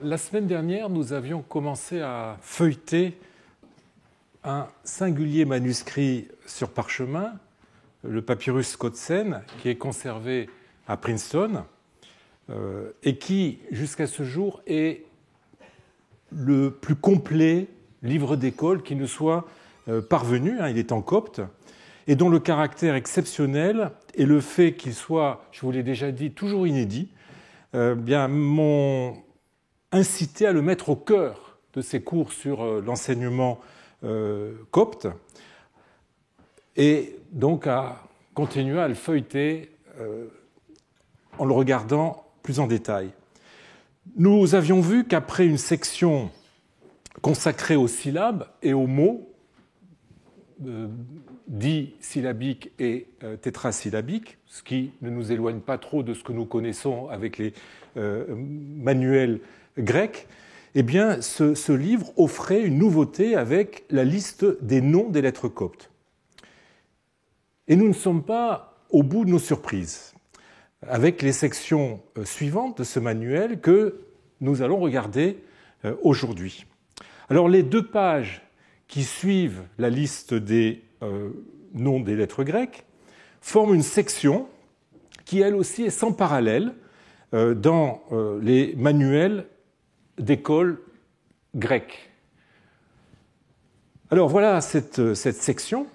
La semaine dernière, nous avions commencé à feuilleter un singulier manuscrit sur parchemin, le papyrus Scotsène, qui est conservé à Princeton et qui, jusqu'à ce jour, est le plus complet livre d'école qui nous soit parvenu. Il est en copte et dont le caractère exceptionnel et le fait qu'il soit, je vous l'ai déjà dit, toujours inédit, m'ont incité à le mettre au cœur de ces cours sur l'enseignement copte et donc à continuer à le feuilleter en le regardant plus en détail. Nous avions vu qu'après une section consacrée aux syllabes et aux mots, dits syllabiques et tétrasyllabiques, ce qui ne nous éloigne pas trop de ce que nous connaissons avec les manuels grecs, eh bien, ce livre offrait une nouveauté avec la liste des noms des lettres coptes. Et nous ne sommes pas au bout de nos surprises, avec les sections suivantes de ce manuel que nous allons regarder aujourd'hui. Alors, les 2 pages qui suivent la liste des noms des lettres grecques forment une section qui, elle aussi, est sans parallèle dans les manuels d'école grecque. Alors voilà cette section.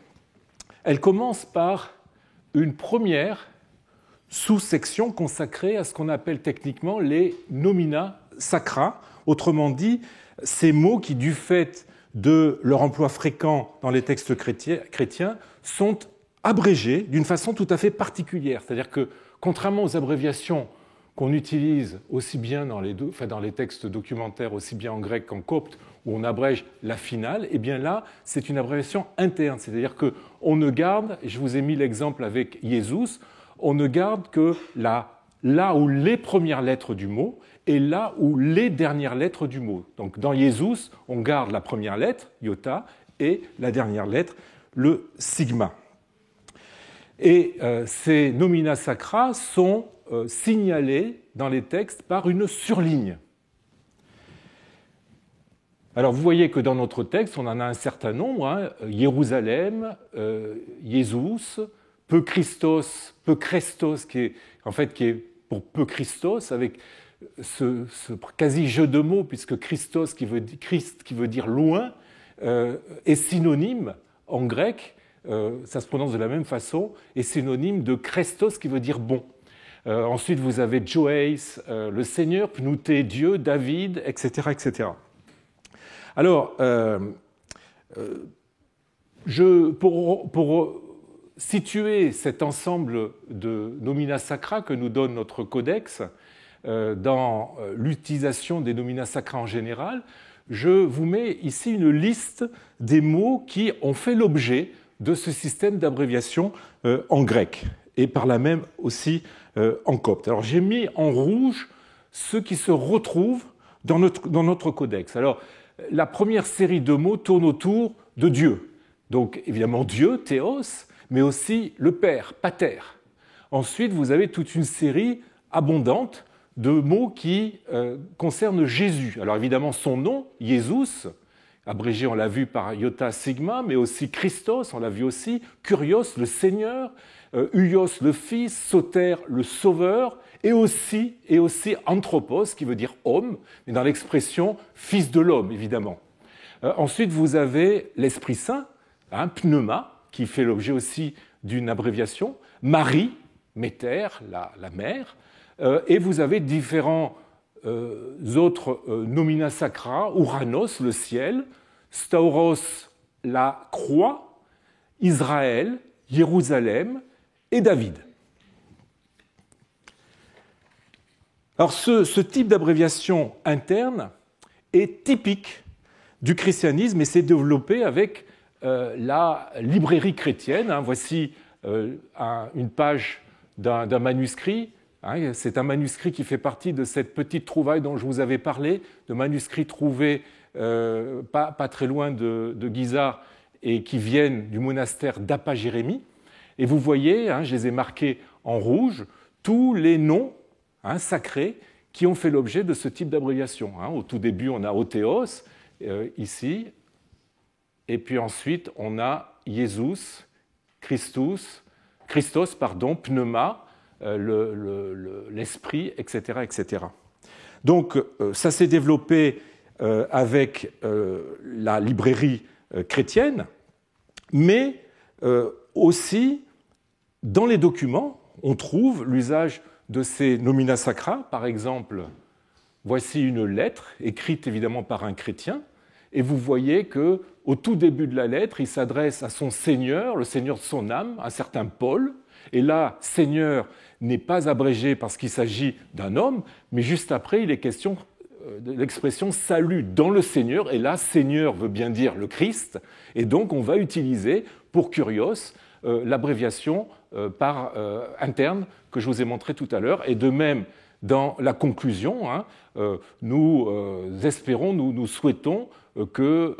Elle commence par une première sous-section consacrée à ce qu'on appelle techniquement les nomina sacra, autrement dit, ces mots qui, du fait de leur emploi fréquent dans les textes chrétiens, sont abrégés d'une façon tout à fait particulière. C'est-à-dire que, contrairement aux abréviations qu'on utilise aussi bien dans les textes documentaires, aussi bien en grec qu'en copte, où on abrège la finale, et bien là, c'est une abréviation interne. C'est-à-dire qu'on ne garde, et je vous ai mis l'exemple avec Jésus, on ne garde que là où les premières lettres du mot et là où les dernières lettres du mot. Donc dans Jésus, on garde la première lettre, iota, et la dernière lettre, le sigma. Et ces nomina sacra sont signalés dans les textes par une surligne. Alors vous voyez que dans notre texte, on en a un certain nombre, Jérusalem, Jésus, peu Christos, peu Christos, qui est pour peu Christos, avec ce quasi-jeu de mots, puisque Christos, Christ, qui veut dire loin, est synonyme en grec, ça se prononce de la même façon, est synonyme de Christos, qui veut dire bon. Ensuite, vous avez Joeis, le Seigneur, Pnouté, Dieu, David, etc. etc. Alors, pour situer cet ensemble de nomina sacra que nous donne notre codex dans l'utilisation des nomina sacra en général, je vous mets ici une liste des mots qui ont fait l'objet de ce système d'abréviation en grec et par là même aussi en copte. Alors j'ai mis en rouge ceux qui se retrouvent dans notre codex. Alors la première série de mots tourne autour de Dieu. Donc évidemment Dieu, théos, mais aussi le Père, pater. Ensuite, vous avez toute une série abondante de mots qui concernent Jésus. Alors évidemment, son nom, Jésus, abrégé, on l'a vu par iota sigma, mais aussi Christos, on l'a vu aussi, Kurios, le Seigneur, Huios, le Fils, Soter, le Sauveur, et aussi Anthropos, qui veut dire homme, mais dans l'expression Fils de l'homme, évidemment. Ensuite, vous avez l'Esprit Saint, pneuma, qui fait l'objet aussi d'une abréviation, Marie, Méter, la mère, et vous avez différents autres nomina sacra, Uranos, le ciel, Stauros, la croix, Israël, Jérusalem et David. Alors ce type d'abréviation interne est typique du christianisme et s'est développé avec la librairie chrétienne. Voici une page d'un manuscrit. C'est un manuscrit qui fait partie de cette petite trouvaille dont je vous avais parlé, de manuscrits trouvés pas très loin de Giza et qui viennent du monastère d'Apa-Jérémie. Et vous voyez, je les ai marqués en rouge, tous les noms sacrés qui ont fait l'objet de ce type d'abréviation. Au tout début, on a Othéos, ici, et puis ensuite, on a Jesus, Christos, Pneuma, l'esprit, etc., etc. Donc, ça s'est développé avec la librairie chrétienne, mais aussi dans les documents, on trouve l'usage de ces nomina sacra. Par exemple, voici une lettre écrite évidemment par un chrétien, et vous voyez qu'au tout début de la lettre, il s'adresse à son Seigneur, le Seigneur de son âme, un certain Paul. Et là, Seigneur n'est pas abrégé parce qu'il s'agit d'un homme, mais juste après, il est question de l'expression salut dans le Seigneur. Et là, Seigneur veut bien dire le Christ. Et donc, on va utiliser pour Kurios l'abréviation interne que je vous ai montré tout à l'heure. Et de même, dans la conclusion, nous espérons, nous souhaitons que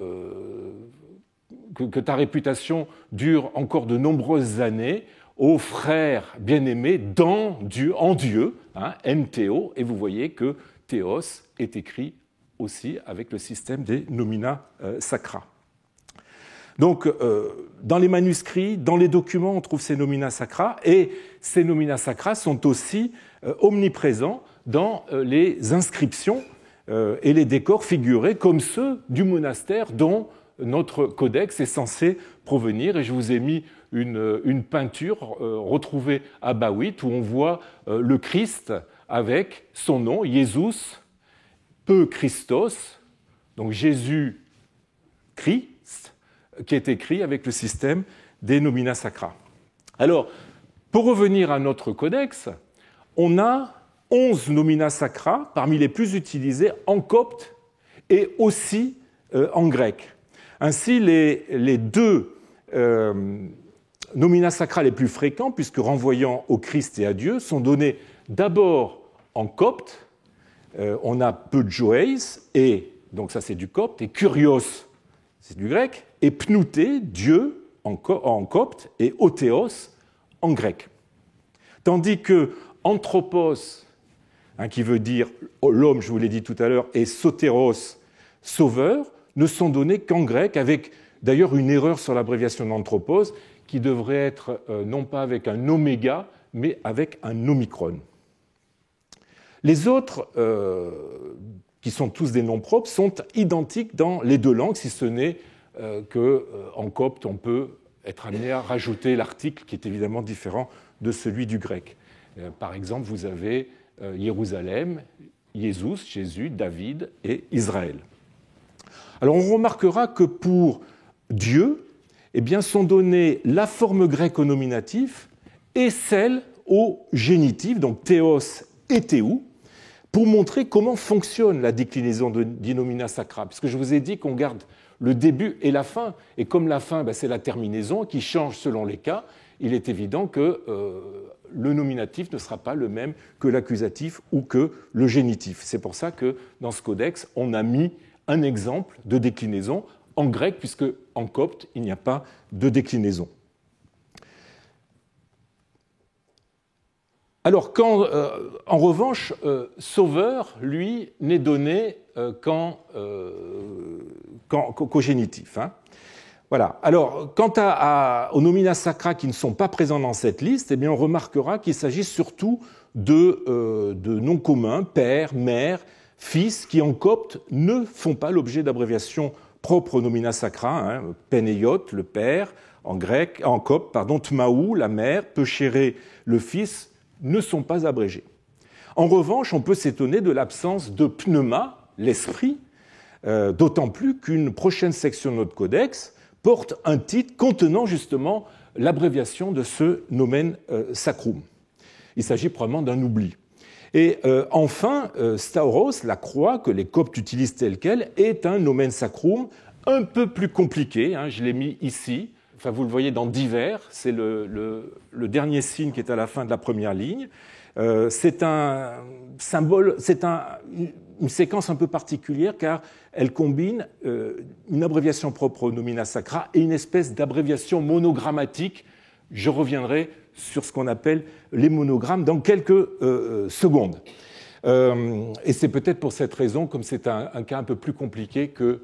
ta réputation dure encore de nombreuses années, aux frères bien-aimés en Dieu, MTO, et vous voyez que Théos est écrit aussi avec le système des nomina sacra. Donc, dans les manuscrits, dans les documents, on trouve ces nomina sacra, et ces nomina sacra sont aussi omniprésents dans les inscriptions et les décors figurés comme ceux du monastère dont notre codex est censé provenir. Et je vous ai mis une peinture retrouvée à Bawit où on voit le Christ avec son nom, Jesus, peu Christos, donc Jésus-Christ, qui est écrit avec le système des nomina sacra. Alors, pour revenir à notre codex, on a 11 nomina sacra parmi les plus utilisés en copte et aussi en grec. Ainsi, les deux nomina sacra les plus fréquents, puisque renvoyant au Christ et à Dieu, sont donnés d'abord en copte. On a Peujoeis, et donc ça c'est du copte, et Kurios, c'est du grec, et Pnouté, Dieu, en copte, et Othéos, en grec. Tandis que Anthropos, qui veut dire l'homme, je vous l'ai dit tout à l'heure, et Soteros, sauveur, ne sont donnés qu'en grec, avec d'ailleurs une erreur sur l'abréviation d'Anthropos, qui devrait être non pas avec un oméga, mais avec un omicron. Les autres, qui sont tous des noms propres, sont identiques dans les deux langues, si ce n'est qu'en copte, on peut être amené à rajouter l'article qui est évidemment différent de celui du grec. Par exemple, vous avez Jérusalem, Jésus, David et Israël. Alors on remarquera que pour Dieu, eh bien, sont données la forme grecque au nominatif et celle au génitif, donc théos et théou, pour montrer comment fonctionne la déclinaison des nomina sacra. Puisque je vous ai dit qu'on garde le début et la fin, et comme la fin, c'est la terminaison qui change selon les cas, il est évident que le nominatif ne sera pas le même que l'accusatif ou que le génitif. C'est pour ça que dans ce codex, on a mis un exemple de déclinaison en grec, puisque en copte, il n'y a pas de déclinaison. Alors, en revanche, sauveur, lui, n'est donné qu'au génitif. Voilà. Alors, quant aux nomina sacra qui ne sont pas présents dans cette liste, eh bien, on remarquera qu'il s'agit surtout de noms communs, père, mère, fils, qui en copte ne font pas l'objet d'abréviations propres aux nomina sacra, Pénéiot, le père, en copte, Tmaou, la mère, Peuchéré, le fils, ne sont pas abrégés. En revanche, on peut s'étonner de l'absence de pneuma, l'esprit, d'autant plus qu'une prochaine section de notre codex porte un titre contenant justement l'abréviation de ce nomen sacrum. Il s'agit probablement d'un oubli. Et enfin, stauros, la croix que les coptes utilisent telle qu'elle, est un nomen sacrum un peu plus compliqué. Je l'ai mis ici. Enfin, vous le voyez dans divers. C'est le dernier signe qui est à la fin de la première ligne. C'est un symbole, une séquence un peu particulière car elle combine une abréviation propre au nomina sacra et une espèce d'abréviation monogrammatique. Je reviendrai sur ce qu'on appelle les monogrammes dans quelques secondes. Et c'est peut-être pour cette raison, comme c'est un cas un peu plus compliqué, que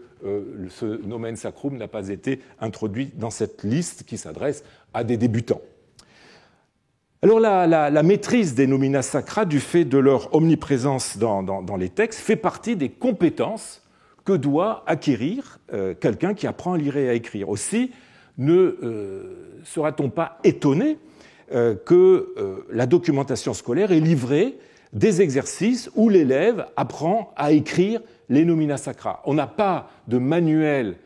ce nomen sacrum n'a pas été introduit dans cette liste qui s'adresse à des débutants. Alors la maîtrise des nomina sacra, du fait de leur omniprésence dans les textes, fait partie des compétences que doit acquérir quelqu'un qui apprend à lire et à écrire. Aussi, ne sera-t-on pas étonné que la documentation scolaire ait livré des exercices où l'élève apprend à écrire les nomina sacra. On n'a pas de manuel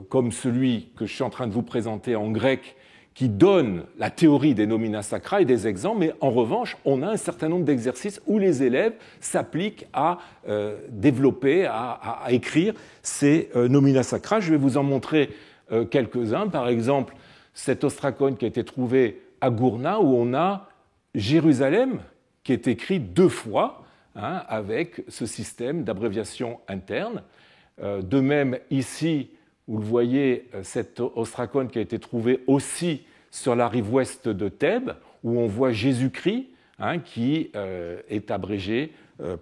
comme celui que je suis en train de vous présenter en grec qui donne la théorie des nomina sacra et des exemples, mais en revanche, on a un certain nombre d'exercices où les élèves s'appliquent à développer, à écrire ces nomina sacra. Je vais vous en montrer quelques-uns. Par exemple, cet ostracone qui a été trouvé à Gourna, où on a Jérusalem, qui est écrit 2 fois, avec ce système d'abréviation interne. De même, ici, vous le voyez, cet ostracone qui a été trouvé aussi sur la rive ouest de Thèbes, où on voit Jésus-Christ, qui est abrégé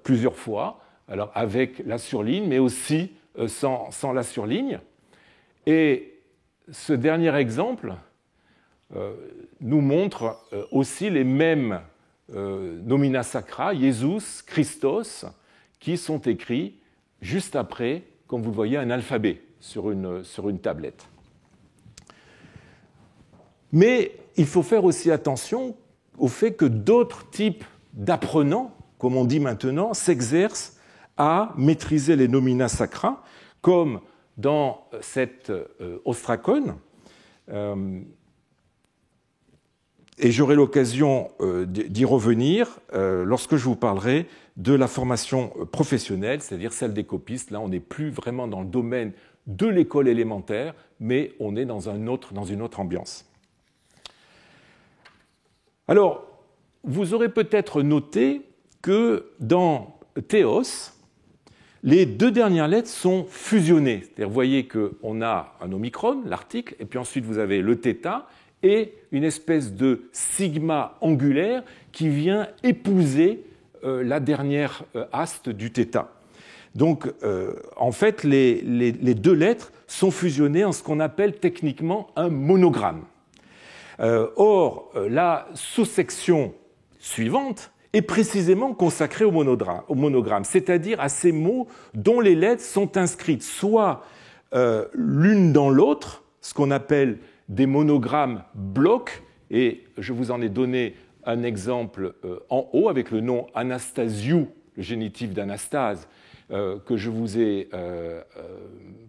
plusieurs fois, alors avec la surligne, mais aussi sans la surligne. Et ce dernier exemple nous montre aussi les mêmes nomina sacra, Jesus, Christos, qui sont écrits juste après, comme vous le voyez, un alphabet sur une tablette. Mais il faut faire aussi attention au fait que d'autres types d'apprenants, comme on dit maintenant, s'exercent à maîtriser les nomina sacra, comme dans cet ostracone. Et j'aurai l'occasion d'y revenir lorsque je vous parlerai de la formation professionnelle, c'est-à-dire celle des copistes. Là, on n'est plus vraiment dans le domaine de l'école élémentaire, mais on est dans une autre ambiance. Alors, vous aurez peut-être noté que dans Théos, les 2 dernières lettres sont fusionnées. C'est-à-dire, vous voyez qu'on a un omicron, l'article, et puis ensuite vous avez le θ, et une espèce de sigma angulaire qui vient épouser la dernière haste du θ. Donc, en fait, les 2 lettres sont fusionnées en ce qu'on appelle techniquement un monogramme. Or, la sous-section suivante est précisément consacrée au monogramme, c'est-à-dire à ces mots dont les lettres sont inscrites soit l'une dans l'autre, ce qu'on appelle des monogrammes blocs, et je vous en ai donné un exemple en haut avec le nom Anastasiou, le génitif d'Anastase, que je vous ai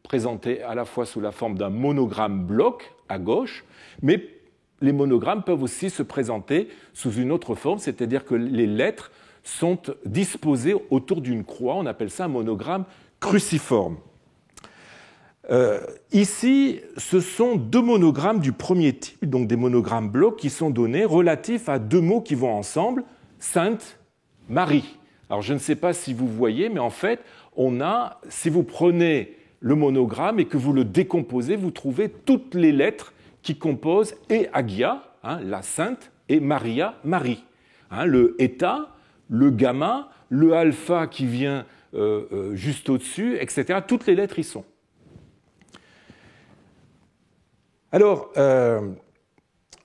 présenté à la fois sous la forme d'un monogramme bloc à gauche, mais les monogrammes peuvent aussi se présenter sous une autre forme, c'est-à-dire que les lettres sont disposées autour d'une croix, on appelle ça un monogramme cruciforme. Ici, ce sont 2 monogrammes du premier type, donc des monogrammes blocs qui sont donnés relatifs à 2 mots qui vont ensemble, Sainte Marie. Alors je ne sais pas si vous voyez, mais en fait, on a, si vous prenez le monogramme et que vous le décomposez, vous trouvez toutes les lettres qui composent et Agia, la Sainte, et Maria, Marie. Le eta, le gamma, le alpha qui vient juste au-dessus, etc. Toutes les lettres y sont. Alors,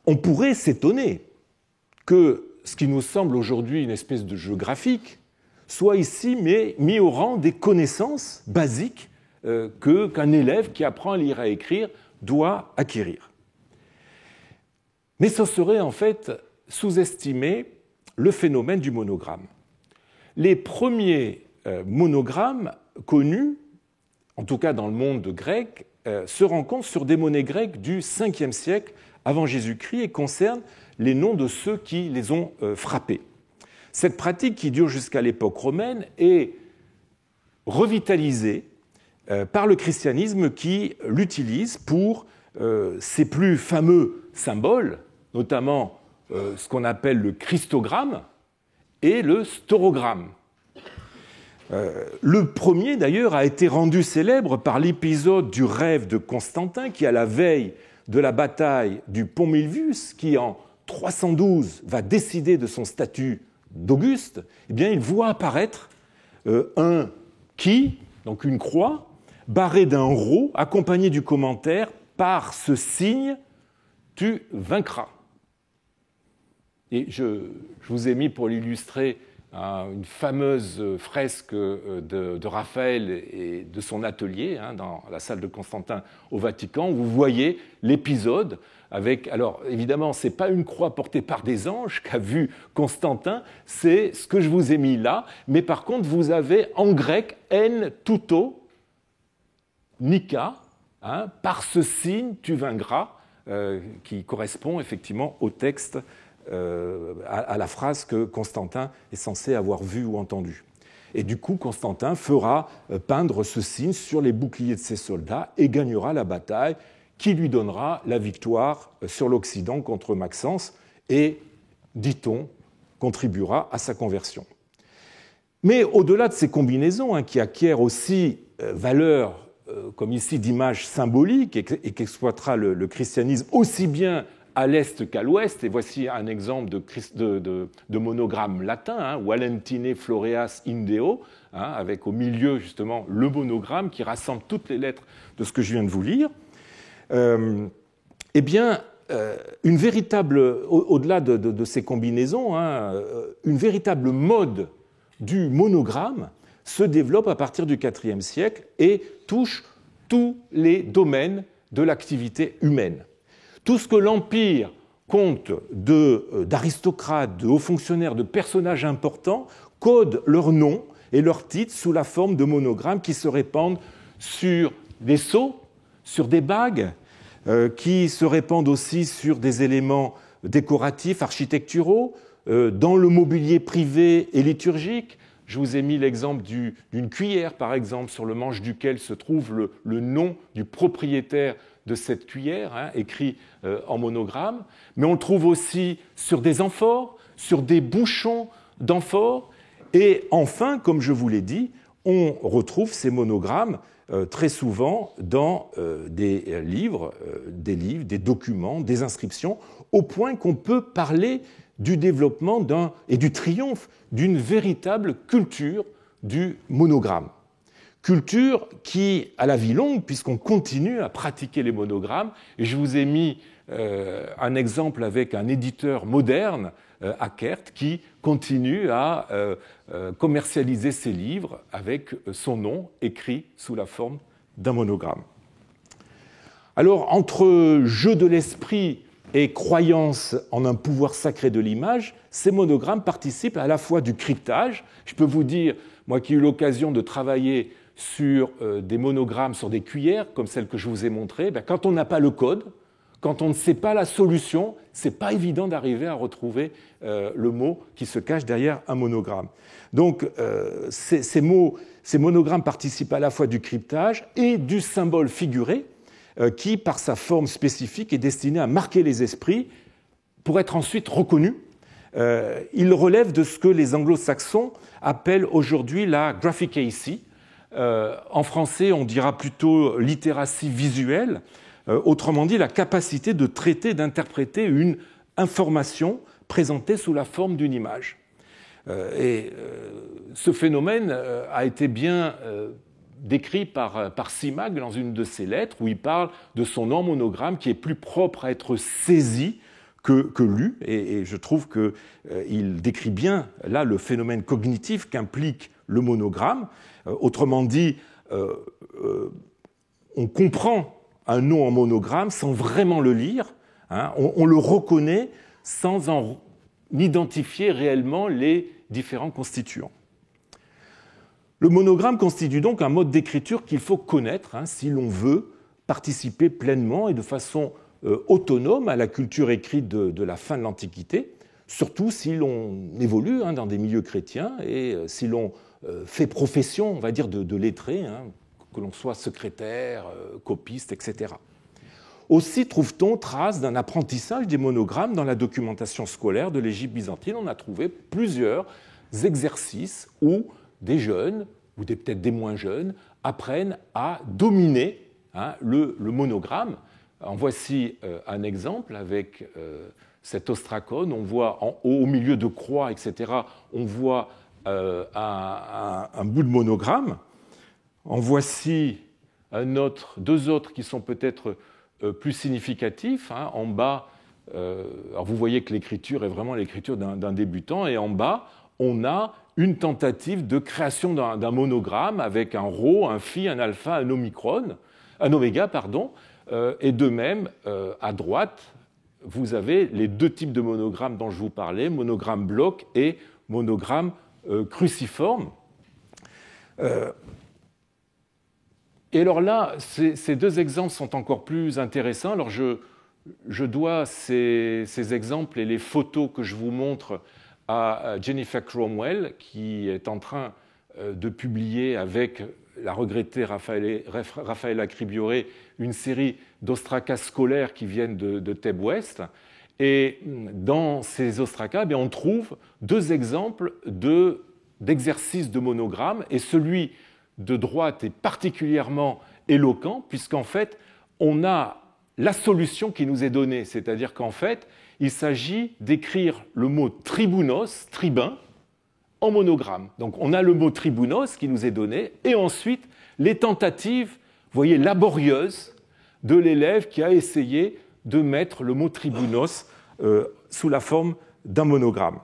on pourrait s'étonner que ce qui nous semble aujourd'hui une espèce de jeu graphique soit ici mis au rang des connaissances basiques qu'un élève qui apprend à lire et à écrire doit acquérir. Mais ce serait en fait sous-estimer le phénomène du monogramme. Les premiers monogrammes connus, en tout cas dans le monde grec, se rencontrent sur des monnaies grecques du 5e siècle avant Jésus-Christ et concernent les noms de ceux qui les ont frappés. Cette pratique, qui dure jusqu'à l'époque romaine, est revitalisée par le christianisme qui l'utilise pour ses plus fameux symboles, notamment ce qu'on appelle le christogramme et le staurogramme. Le premier, d'ailleurs, a été rendu célèbre par l'épisode du rêve de Constantin, qui, à la veille de la bataille du Pont Milvius, qui en 312 va décider de son statut d'Auguste, eh bien, il voit apparaître un qui, donc une croix, barrée d'un rho, accompagné du commentaire « Par ce signe, tu vaincras ». Et je vous ai mis pour l'illustrer une fameuse fresque de Raphaël et de son atelier dans la salle de Constantin au Vatican, où vous voyez l'épisode avec, alors évidemment, ce n'est pas une croix portée par des anges qu'a vu Constantin, c'est ce que je vous ai mis là, mais par contre, vous avez en grec en tuto, nika, par ce signe tu vaincras, qui correspond effectivement au texte, à la phrase que Constantin est censé avoir vue ou entendue. Et du coup, Constantin fera peindre ce signe sur les boucliers de ses soldats et gagnera la bataille qui lui donnera la victoire sur l'Occident contre Maxence et, dit-on, contribuera à sa conversion. Mais au-delà de ces combinaisons qui acquièrent aussi valeur, comme ici, d'image symbolique et qu'exploitera le christianisme aussi bien à l'est qu'à l'ouest, et voici un exemple de monogramme latin, Valentine Floreas Indeo, avec au milieu justement le monogramme qui rassemble toutes les lettres de ce que je viens de vous lire. Eh bien, une véritable, au-delà de ces combinaisons, une véritable mode du monogramme se développe à partir du IVe siècle et touche tous les domaines de l'activité humaine. Tout ce que l'Empire compte d'aristocrates, de hauts fonctionnaires, de personnages importants, code leurs noms et leurs titres sous la forme de monogrammes qui se répandent sur des sceaux, sur des bagues, qui se répandent aussi sur des éléments décoratifs, architecturaux, dans le mobilier privé et liturgique. Je vous ai mis l'exemple d'une cuillère, par exemple, sur le manche duquel se trouve le nom du propriétaire de cette cuillère, écrit en monogramme. Mais on le trouve aussi sur des amphores, sur des bouchons d'amphores. Et enfin, comme je vous l'ai dit, on retrouve ces monogrammes très souvent dans des livres, des documents, des inscriptions, au point qu'on peut parler du développement et du triomphe d'une véritable culture du monogramme. Culture qui, à la vie longue, puisqu'on continue à pratiquer les monogrammes, et je vous ai mis un exemple avec un éditeur moderne, Akert, qui continue à commercialiser ses livres avec son nom écrit sous la forme d'un monogramme. Alors, entre jeu de l'esprit et croyance en un pouvoir sacré de l'image, ces monogrammes participent à la fois du cryptage. Je peux vous dire, moi qui ai eu l'occasion de travailler sur des monogrammes, sur des cuillères, comme celle que je vous ai montrée, quand on n'a pas le code, quand on ne sait pas la solution, ce n'est pas évident d'arriver à retrouver le mot qui se cache derrière un monogramme. Donc, ces monogrammes participent à la fois du cryptage et du symbole figuré, qui, par sa forme spécifique, est destiné à marquer les esprits pour être ensuite reconnu. Il relève de ce que les anglo-saxons appellent aujourd'hui la graphicacy. En français, on dira plutôt littératie visuelle. Autrement dit, la capacité de traiter, d'interpréter une information présentée sous la forme d'une image. Ce phénomène a été bien décrit par Simag dans une de ses lettres, où il parle de son nom monogramme qui est plus propre à être saisi que lu, et je trouve qu'il décrit bien là le phénomène cognitif qu'implique le monogramme. Autrement dit, on comprend un nom en monogramme sans vraiment le lire, on le reconnaît sans en identifier réellement les différents constituants. Le monogramme constitue donc un mode d'écriture qu'il faut connaître si l'on veut participer pleinement et de façon autonome à la culture écrite de la fin de l'Antiquité, surtout si l'on évolue dans des milieux chrétiens et si l'on fait profession, on va dire, de lettré, que l'on soit secrétaire, copiste, etc. Aussi trouve-t-on trace d'un apprentissage des monogrammes dans la documentation scolaire de l'Égypte byzantine. On a trouvé plusieurs exercices où des jeunes, ou peut-être des moins jeunes, apprennent à dominer le monogramme. En voici un exemple avec cet ostracone. On voit en haut, au milieu de croix, etc., on voit un bout de monogramme. En voici deux autres qui sont peut-être plus significatifs. En bas, alors vous voyez que l'écriture est vraiment l'écriture d'un débutant, et en bas, on a une tentative de création d'un monogramme avec un rho, un phi, un alpha, un oméga, pardon. Et de même, à droite, vous avez les deux types de monogrammes dont je vous parlais, monogramme bloc et monogramme cruciforme. Et alors là, ces deux exemples sont encore plus intéressants. Alors je dois ces exemples et les photos que je vous montre à Jennifer Cromwell, qui est en train de publier avec la regrettée Raffaella Cribiore une série d'ostracas scolaires qui viennent de Thèbes Ouest. Et dans ces ostracas, on trouve deux exemples d'exercices de monogramme, et celui de droite est particulièrement éloquent, puisqu'en fait, on a la solution qui nous est donnée, c'est-à-dire qu'en fait, il s'agit d'écrire le mot tribounos, tribun, en monogramme. Donc on a le mot tribounos qui nous est donné, et ensuite les tentatives, vous voyez, laborieuses de l'élève qui a essayé de mettre le mot tribounos sous la forme d'un monogramme.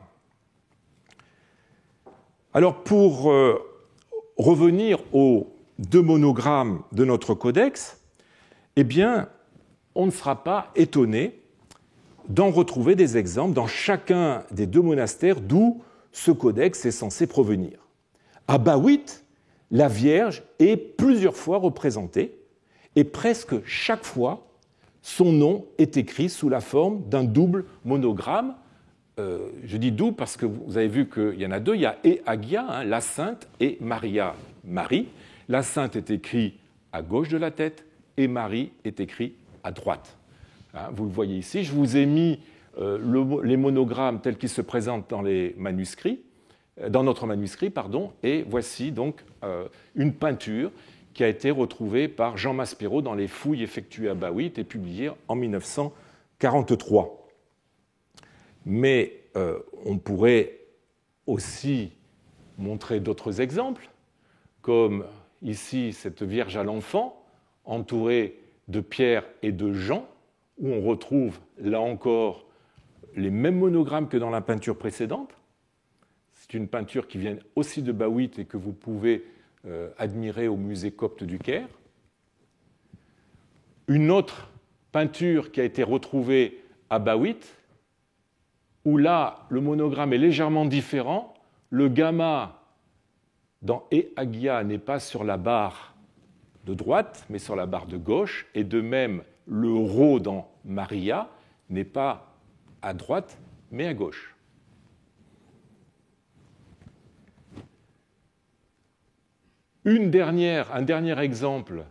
Alors pour revenir aux deux monogrammes de notre codex, eh bien, on ne sera pas étonné d'en retrouver des exemples dans chacun des deux monastères d'où ce codex est censé provenir. À Bawit, la Vierge est plusieurs fois représentée, et presque chaque fois, son nom est écrit sous la forme d'un double monogramme. Je dis double parce que vous avez vu qu'il y en a deux. Il y a et Agia, la Sainte, et Maria, Marie. La Sainte est écrite à gauche de la tête, et Marie est écrite à droite. Vous le voyez ici. Je vous ai mis les monogrammes tels qu'ils se présentent dans les manuscrits, dans notre manuscrit, pardon, et voici donc une peinture qui a été retrouvée par Jean Maspero dans les fouilles effectuées à Bawit et publiée en 1943. Mais on pourrait aussi montrer d'autres exemples, comme ici cette Vierge à l'enfant, entourée de Pierre et de Jean, où on retrouve là encore les mêmes monogrammes que dans la peinture précédente. C'est une peinture qui vient aussi de Bawit et que vous pouvez admirer au musée copte du Caire. Une autre peinture qui a été retrouvée à Bawit, où là, le monogramme est légèrement différent. Le gamma dans E Agia n'est pas sur la barre de droite, mais sur la barre de gauche, et de même, le rho dans Maria n'est pas à droite, mais à gauche. Un dernier exemple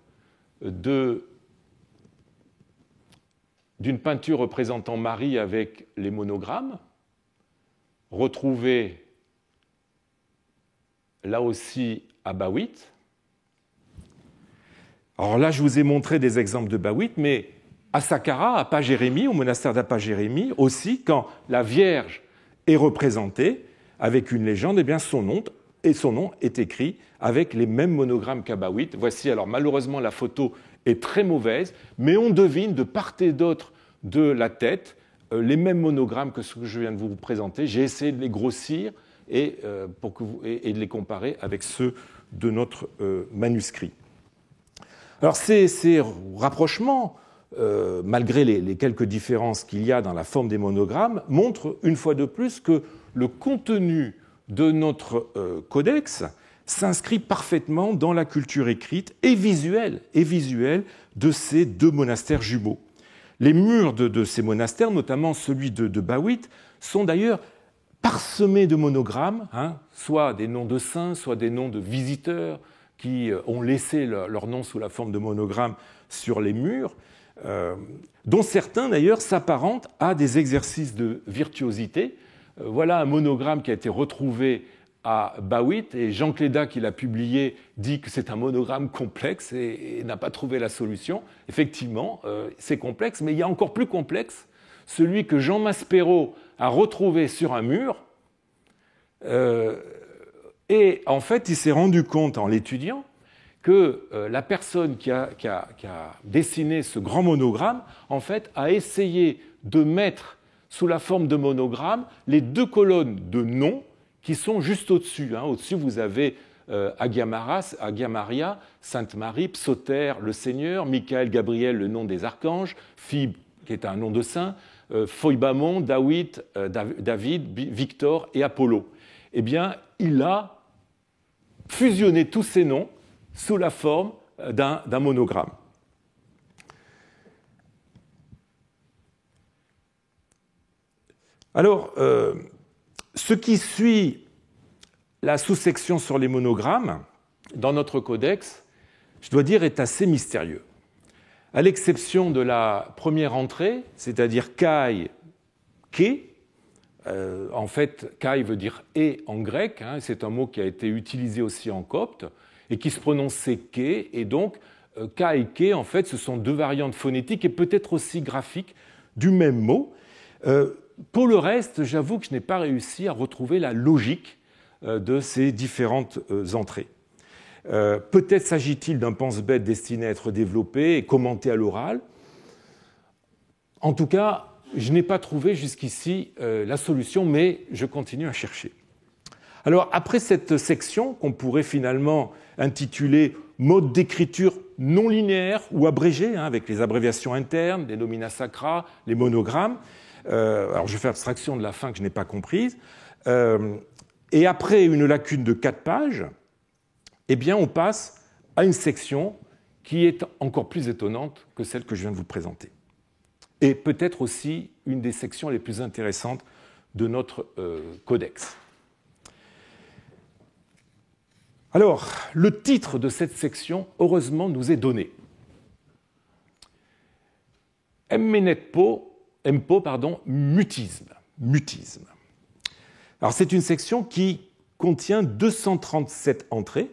d'une peinture représentant Marie avec les monogrammes, retrouvé là aussi à Bawit. Alors là, je vous ai montré des exemples de Bawit, mais à Saqqara, à Pas-Jérémie, au monastère d'Apa-Jérémie, aussi, quand la Vierge est représentée avec une légende, eh bien son nom est écrit avec les mêmes monogrammes qu'à Bawit. Voici, alors malheureusement, la photo est très mauvaise, mais on devine de part et d'autre de la tête les mêmes monogrammes que ce que je viens de vous présenter. J'ai essayé de les grossir et de les comparer avec ceux de notre manuscrit. Alors ces rapprochements, malgré les quelques différences qu'il y a dans la forme des monogrammes, montrent une fois de plus que le contenu de notre codex s'inscrit parfaitement dans la culture écrite et visuelle de ces deux monastères jumeaux. Les murs de ces monastères, notamment celui de Bawit, sont d'ailleurs parsemés de monogrammes, soit des noms de saints, soit des noms de visiteurs qui ont laissé leur nom sous la forme de monogrammes sur les murs, dont certains d'ailleurs s'apparentent à des exercices de virtuosité. Voilà un monogramme qui a été retrouvé à Bawit, et Jean Cléda, qui l'a publié, dit que c'est un monogramme complexe et n'a pas trouvé la solution. Effectivement, c'est complexe, mais il y a encore plus complexe celui que Jean Maspero a retrouvé sur un mur. Et en fait, il s'est rendu compte en l'étudiant que la personne qui a dessiné ce grand monogramme, en fait, a essayé de mettre sous la forme de monogramme les deux colonnes de noms qui sont juste au-dessus. Au-dessus, vous avez Hagia Maria, Sainte Marie, Psoter, le Seigneur, Michael, Gabriel, le nom des archanges, Phib, qui est un nom de saint, Phoibamon, David, Victor et Apollo. Eh bien, il a fusionné tous ces noms sous la forme d'un monogramme. Alors, ce qui suit la sous-section sur les monogrammes, dans notre codex, je dois dire, est assez mystérieux. À l'exception de la première entrée, c'est-à-dire Kai, Ké, en fait, Kai veut dire « et » en grec, c'est un mot qui a été utilisé aussi en copte, et qui se prononçait « ké », et donc Kai et Ké, en fait, ce sont deux variantes phonétiques et peut-être aussi graphiques du même mot. Pour le reste, j'avoue que je n'ai pas réussi à retrouver la logique de ces différentes entrées. Peut-être s'agit-il d'un pense-bête destiné à être développé et commenté à l'oral. En tout cas, je n'ai pas trouvé jusqu'ici la solution, mais je continue à chercher. Alors, après cette section, qu'on pourrait finalement intituler « mode d'écriture non linéaire ou abrégé », avec les abréviations internes, les nomina sacra, les monogrammes, alors je fais abstraction de la fin que je n'ai pas comprise, et après une lacune de 4 pages, eh bien, on passe à une section qui est encore plus étonnante que celle que je viens de vous présenter. Et peut-être aussi une des sections les plus intéressantes de notre codex. Alors, le titre de cette section, heureusement, nous est donné. Empo, mutisme. Mutisme. Alors, c'est une section qui contient 237 entrées,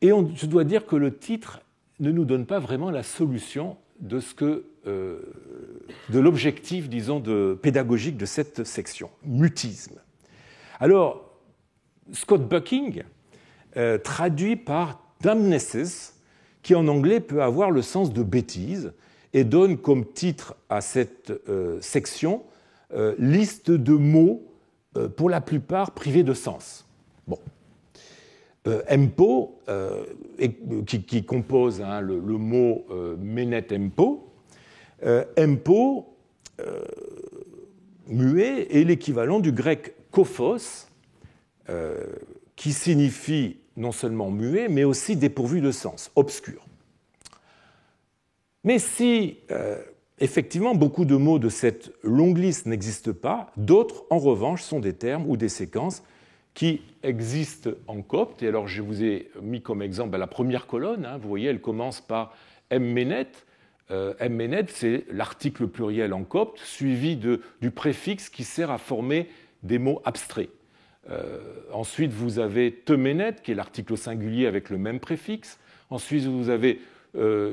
et je dois dire que le titre ne nous donne pas vraiment la solution de l'objectif, disons, pédagogique de cette section. Mutisme. Alors, Scott Bucking traduit par damnesis, qui en anglais peut avoir le sens de bêtise, et donne comme titre à cette section liste de mots, pour la plupart privés de sens. Bon. Empo, qui compose le mot menet empo, empo, muet, est l'équivalent du grec kophos, qui signifie non seulement muet, mais aussi dépourvu de sens, obscur. Mais si, effectivement, beaucoup de mots de cette longue liste n'existent pas, d'autres, en revanche, sont des termes ou des séquences qui existent en copte. Et alors, je vous ai mis comme exemple la première colonne. Vous voyez, elle commence par emmenet. Emmenet, c'est l'article pluriel en copte, suivi du préfixe qui sert à former des mots abstraits. Ensuite, vous avez temenet, qui est l'article au singulier avec le même préfixe. Ensuite, vous avez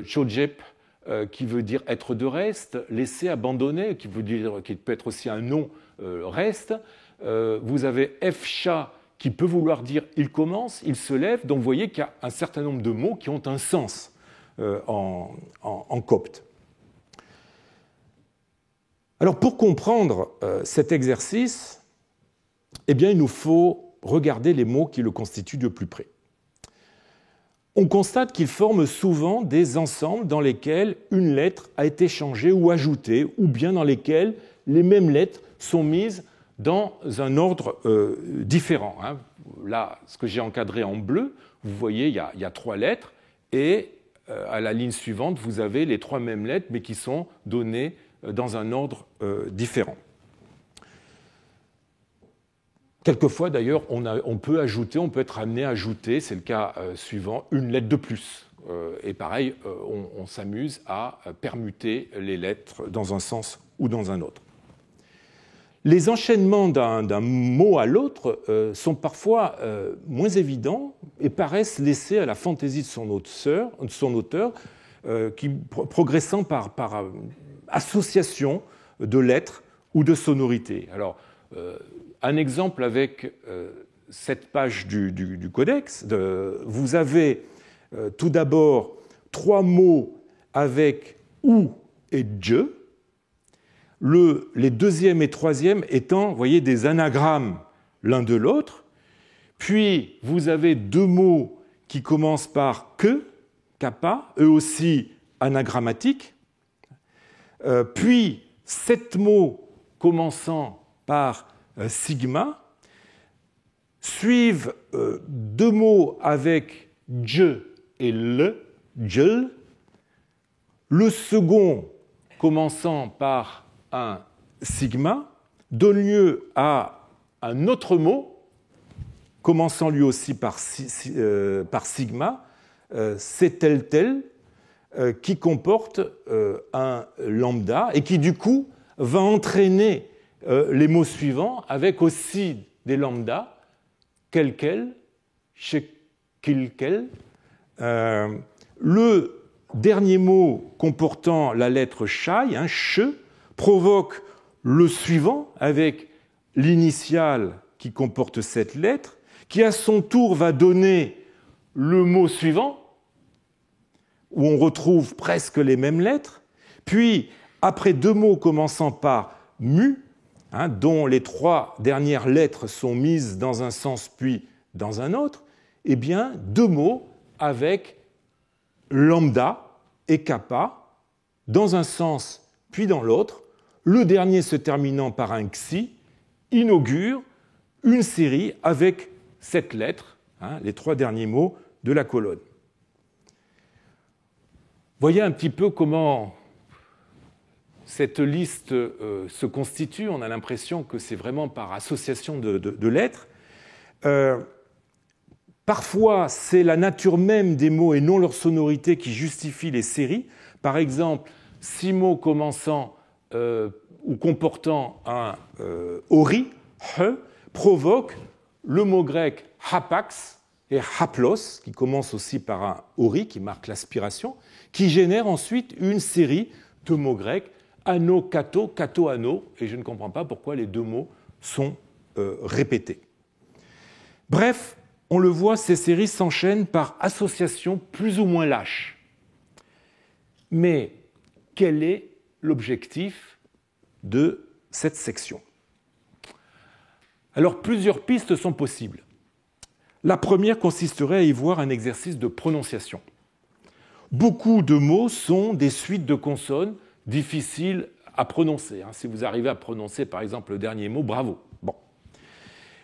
chojep, qui veut dire être de reste, laisser, abandonner, qui peut être aussi un nom reste. Vous avez efcha, qui peut vouloir dire il commence, il se lève. Donc vous voyez qu'il y a un certain nombre de mots qui ont un sens en copte. Alors pour comprendre cet exercice, eh bien, il nous faut regarder les mots qui le constituent de plus près. On constate qu'ils forment souvent des ensembles dans lesquels une lettre a été changée ou ajoutée, ou bien dans lesquels les mêmes lettres sont mises dans un ordre différent. Là, ce que j'ai encadré en bleu, vous voyez, il y a 3 lettres, et à la ligne suivante, vous avez les 3 mêmes lettres, mais qui sont données dans un ordre différent. Quelquefois, d'ailleurs, on peut être amené à ajouter, c'est le cas suivant, une lettre de plus. Et pareil, on s'amuse à permuter les lettres dans un sens ou dans un autre. Les enchaînements d'un mot à l'autre sont parfois moins évidents et paraissent laisser à la fantaisie de son auteur qui, progressant par association, de lettres ou de sonorités. Alors, un exemple avec cette page du codex, vous avez tout d'abord 3 mots avec ou et je, les deuxième et troisième étant, vous voyez, des anagrammes l'un de l'autre. Puis, vous avez 2 mots qui commencent par que, kappa, eux aussi anagrammatiques. Puis, 7 mots commençant par sigma, suivent 2 mots avec je et le, jel. Le second, commençant par un sigma, donne lieu à un autre mot, commençant lui aussi par sigma, c'est tel, qui comporte un lambda et qui du coup va entraîner les mots suivants avec aussi des lambdas, quel, quel. Le dernier mot comportant la lettre shai, ch, provoque le suivant avec l'initiale qui comporte cette lettre, qui à son tour va donner le mot suivant, où on retrouve presque les mêmes lettres, puis après 2 mots commençant par mu, dont les 3 dernières lettres sont mises dans un sens puis dans un autre, eh bien 2 mots avec lambda et kappa dans un sens puis dans l'autre, le dernier se terminant par un xi, inaugure une série avec cette lettre, les 3 derniers mots de la colonne. Voyez un petit peu comment cette liste se constitue. On a l'impression que c'est vraiment par association de lettres. Parfois, c'est la nature même des mots et non leur sonorité qui justifie les séries. Par exemple, 6 mots commençant ou comportant un ori, he, provoquent le mot grec hapax et haplos, qui commence aussi par un ori, qui marque l'aspiration, qui génère ensuite une série de mots grecs, ano, kato, kato, ano, et je ne comprends pas pourquoi les 2 mots sont répétés. Bref, on le voit, ces séries s'enchaînent par association plus ou moins lâche. Mais quel est l'objectif de cette section? Alors, plusieurs pistes sont possibles. La première consisterait à y voir un exercice de prononciation. Beaucoup de mots sont des suites de consonnes difficiles à prononcer. Si vous arrivez à prononcer, par exemple, le dernier mot, bravo. Bon.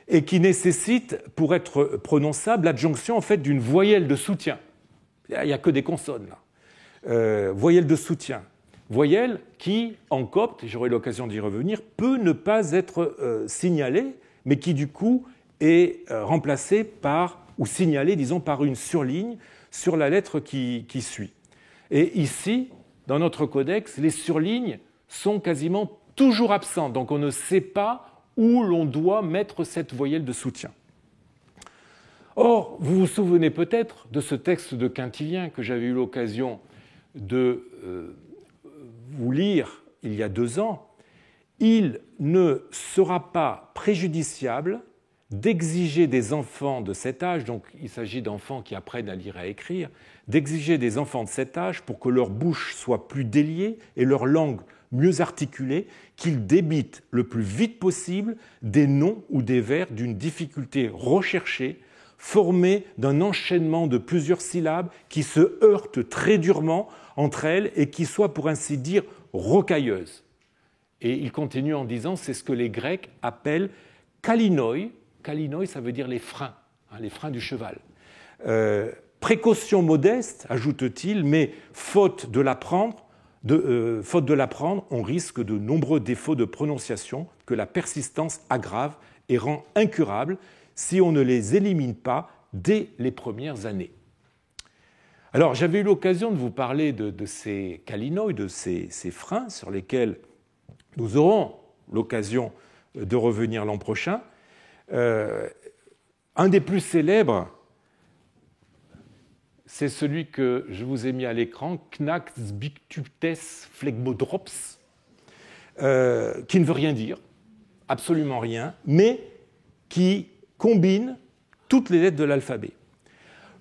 Et qui nécessitent, pour être prononçable, l'adjonction en fait, d'une voyelle de soutien. Il n'y a que des consonnes, là. Voyelle de soutien. Voyelle qui, en copte, et j'aurai l'occasion d'y revenir, peut ne pas être signalée, mais qui, du coup, est remplacée par, ou signalée, disons, par une surligne sur la lettre qui suit. Et ici, dans notre codex, les surlignes sont quasiment toujours absentes, donc on ne sait pas où l'on doit mettre cette voyelle de soutien. Or, vous vous souvenez peut-être de ce texte de Quintilien que j'avais eu l'occasion de vous lire il y a 2 ans. Il ne sera pas préjudiciable d'exiger des enfants de cet âge, donc il s'agit d'enfants qui apprennent à lire et à écrire, d'exiger des enfants de cet âge pour que leur bouche soit plus déliée et leur langue mieux articulée, qu'ils débitent le plus vite possible des noms ou des vers d'une difficulté recherchée, formés d'un enchaînement de plusieurs syllabes qui se heurtent très durement entre elles et qui soient, pour ainsi dire, rocailleuses. Et il continue en disant, c'est ce que les Grecs appellent kalinoi. Kalinoi, ça veut dire les freins du cheval. Précaution modeste, ajoute-t-il, mais faute de l'apprendre, on risque de nombreux défauts de prononciation que la persistance aggrave et rend incurables si on ne les élimine pas dès les premières années. Alors, j'avais eu l'occasion de vous parler de ces kalinoi, de ces freins sur lesquels nous aurons l'occasion de revenir l'an prochain. Un des plus célèbres, c'est celui que je vous ai mis à l'écran, Knack Zbictutes Phlegmodrops, qui ne veut rien dire, absolument rien, mais qui combine toutes les lettres de l'alphabet.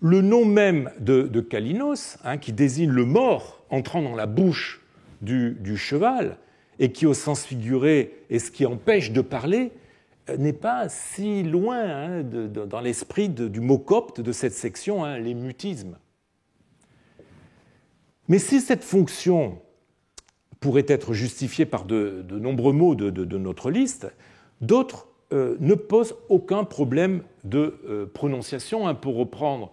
Le nom même de Kallinos, qui désigne le mort entrant dans la bouche du cheval, et qui, au sens figuré, est ce qui empêche de parler, n'est pas si loin dans l'esprit du mot copte de cette section, les mutismes. Mais si cette fonction pourrait être justifiée par de nombreux mots de notre liste, d'autres ne posent aucun problème de prononciation. Pour reprendre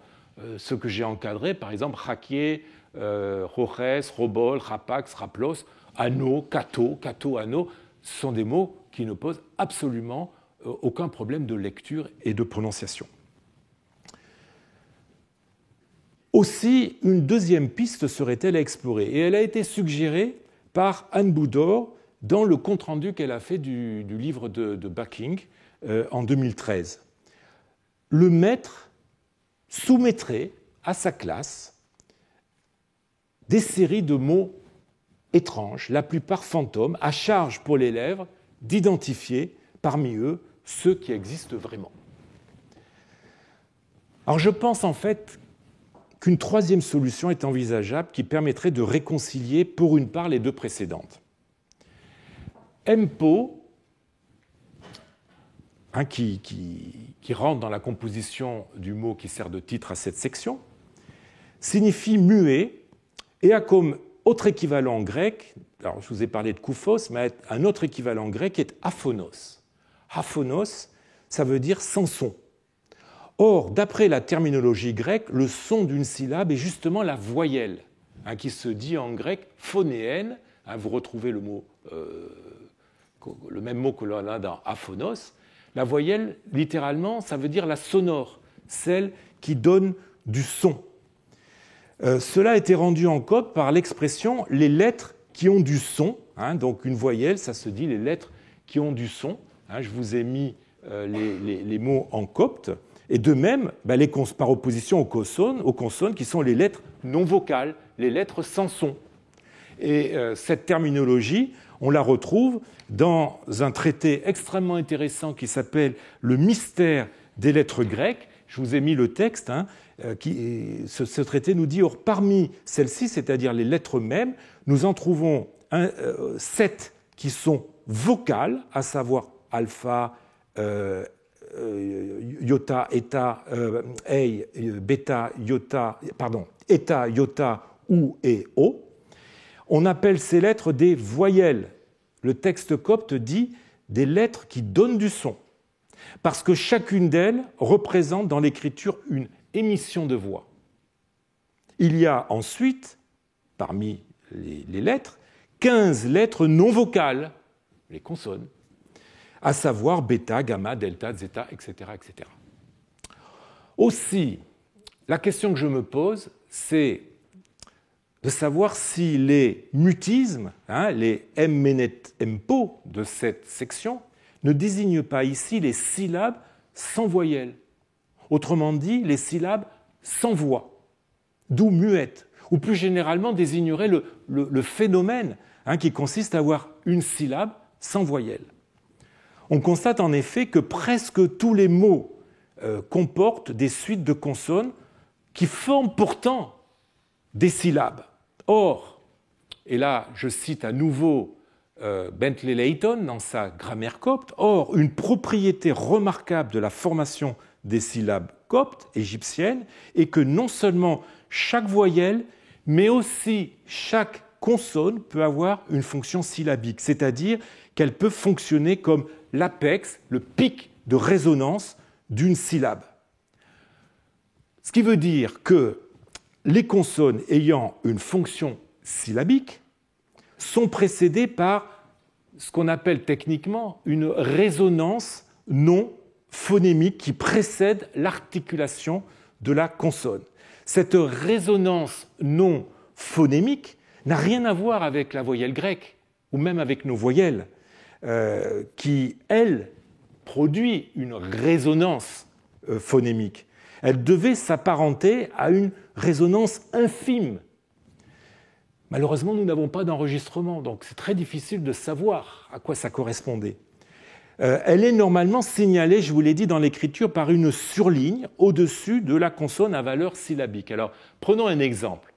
ce que j'ai encadré, par exemple, Raquier, Rojes, Robol, Rapax, Raplos, Ano, Cato, Ano, ce sont des mots qui ne posent absolument aucun problème de lecture et de prononciation. Aussi, une deuxième piste serait-elle à explorer, et elle a été suggérée par Anne Boudor dans le compte-rendu qu'elle a fait du livre de Backing en 2013. Le maître soumettrait à sa classe des séries de mots étranges, la plupart fantômes, à charge pour l'élève d'identifier parmi eux ceux qui existent vraiment. Alors je pense en fait qu'une troisième solution est envisageable qui permettrait de réconcilier pour une part les deux précédentes. MPO, qui rentre dans la composition du mot qui sert de titre à cette section, signifie muet et a comme autre équivalent grec, alors je vous ai parlé de koufos, mais un autre équivalent grec est aphonos. Aphonos, ça veut dire sans son. Or, d'après la terminologie grecque, le son d'une syllabe est justement la voyelle, qui se dit en grec phonéenne. Vous retrouvez le même mot que l'on a dans aphonos. La voyelle, littéralement, ça veut dire la sonore, celle qui donne du son. Cela a été rendu en code par l'expression « les lettres qui ont du son ». Donc une voyelle, ça se dit « les lettres qui ont du son ». Je vous ai mis les mots en copte. Et de même, par opposition aux consonnes qui sont les lettres non vocales, les lettres sans son. Et cette terminologie, on la retrouve dans un traité extrêmement intéressant qui s'appelle « Le mystère des lettres grecques ». Je vous ai mis le texte. Ce traité nous dit, or, parmi celles-ci, c'est-à-dire les lettres mêmes, nous en trouvons 7 qui sont vocales, à savoir alpha, iota, eta, ei, bêta, iota, eta, iota, ou et o. On appelle ces lettres des voyelles. Le texte copte dit des lettres qui donnent du son, parce que chacune d'elles représente dans l'écriture une émission de voix. Il y a ensuite, parmi les lettres, 15 lettres non vocales, les consonnes, à savoir bêta, gamma, delta, zeta, etc., etc. Aussi, la question que je me pose, c'est de savoir si les mutismes, les mmenet mpo de cette section, ne désignent pas ici les syllabes sans voyelle. Autrement dit, les syllabes sans voix, d'où muette, ou plus généralement désignerait le phénomène qui consiste à avoir une syllabe sans voyelle. On constate en effet que presque tous les mots comportent des suites de consonnes qui forment pourtant des syllabes. Or, et là je cite à nouveau Bentley Layton dans sa grammaire copte, or une propriété remarquable de la formation des syllabes coptes égyptiennes est que non seulement chaque voyelle, mais aussi chaque consonne peut avoir une fonction syllabique, c'est-à-dire qu'elle peut fonctionner comme l'apex, le pic de résonance d'une syllabe. Ce qui veut dire que les consonnes ayant une fonction syllabique sont précédées par ce qu'on appelle techniquement une résonance non phonémique qui précède l'articulation de la consonne. Cette résonance non phonémique n'a rien à voir avec la voyelle grecque ou même avec nos voyelles, qui, elle, produit une résonance phonémique. Elle devait s'apparenter à une résonance infime. Malheureusement, nous n'avons pas d'enregistrement, donc c'est très difficile de savoir à quoi ça correspondait. Elle est normalement signalée, je vous l'ai dit, dans l'écriture par une surligne au-dessus de la consonne à valeur syllabique. Alors, prenons un exemple.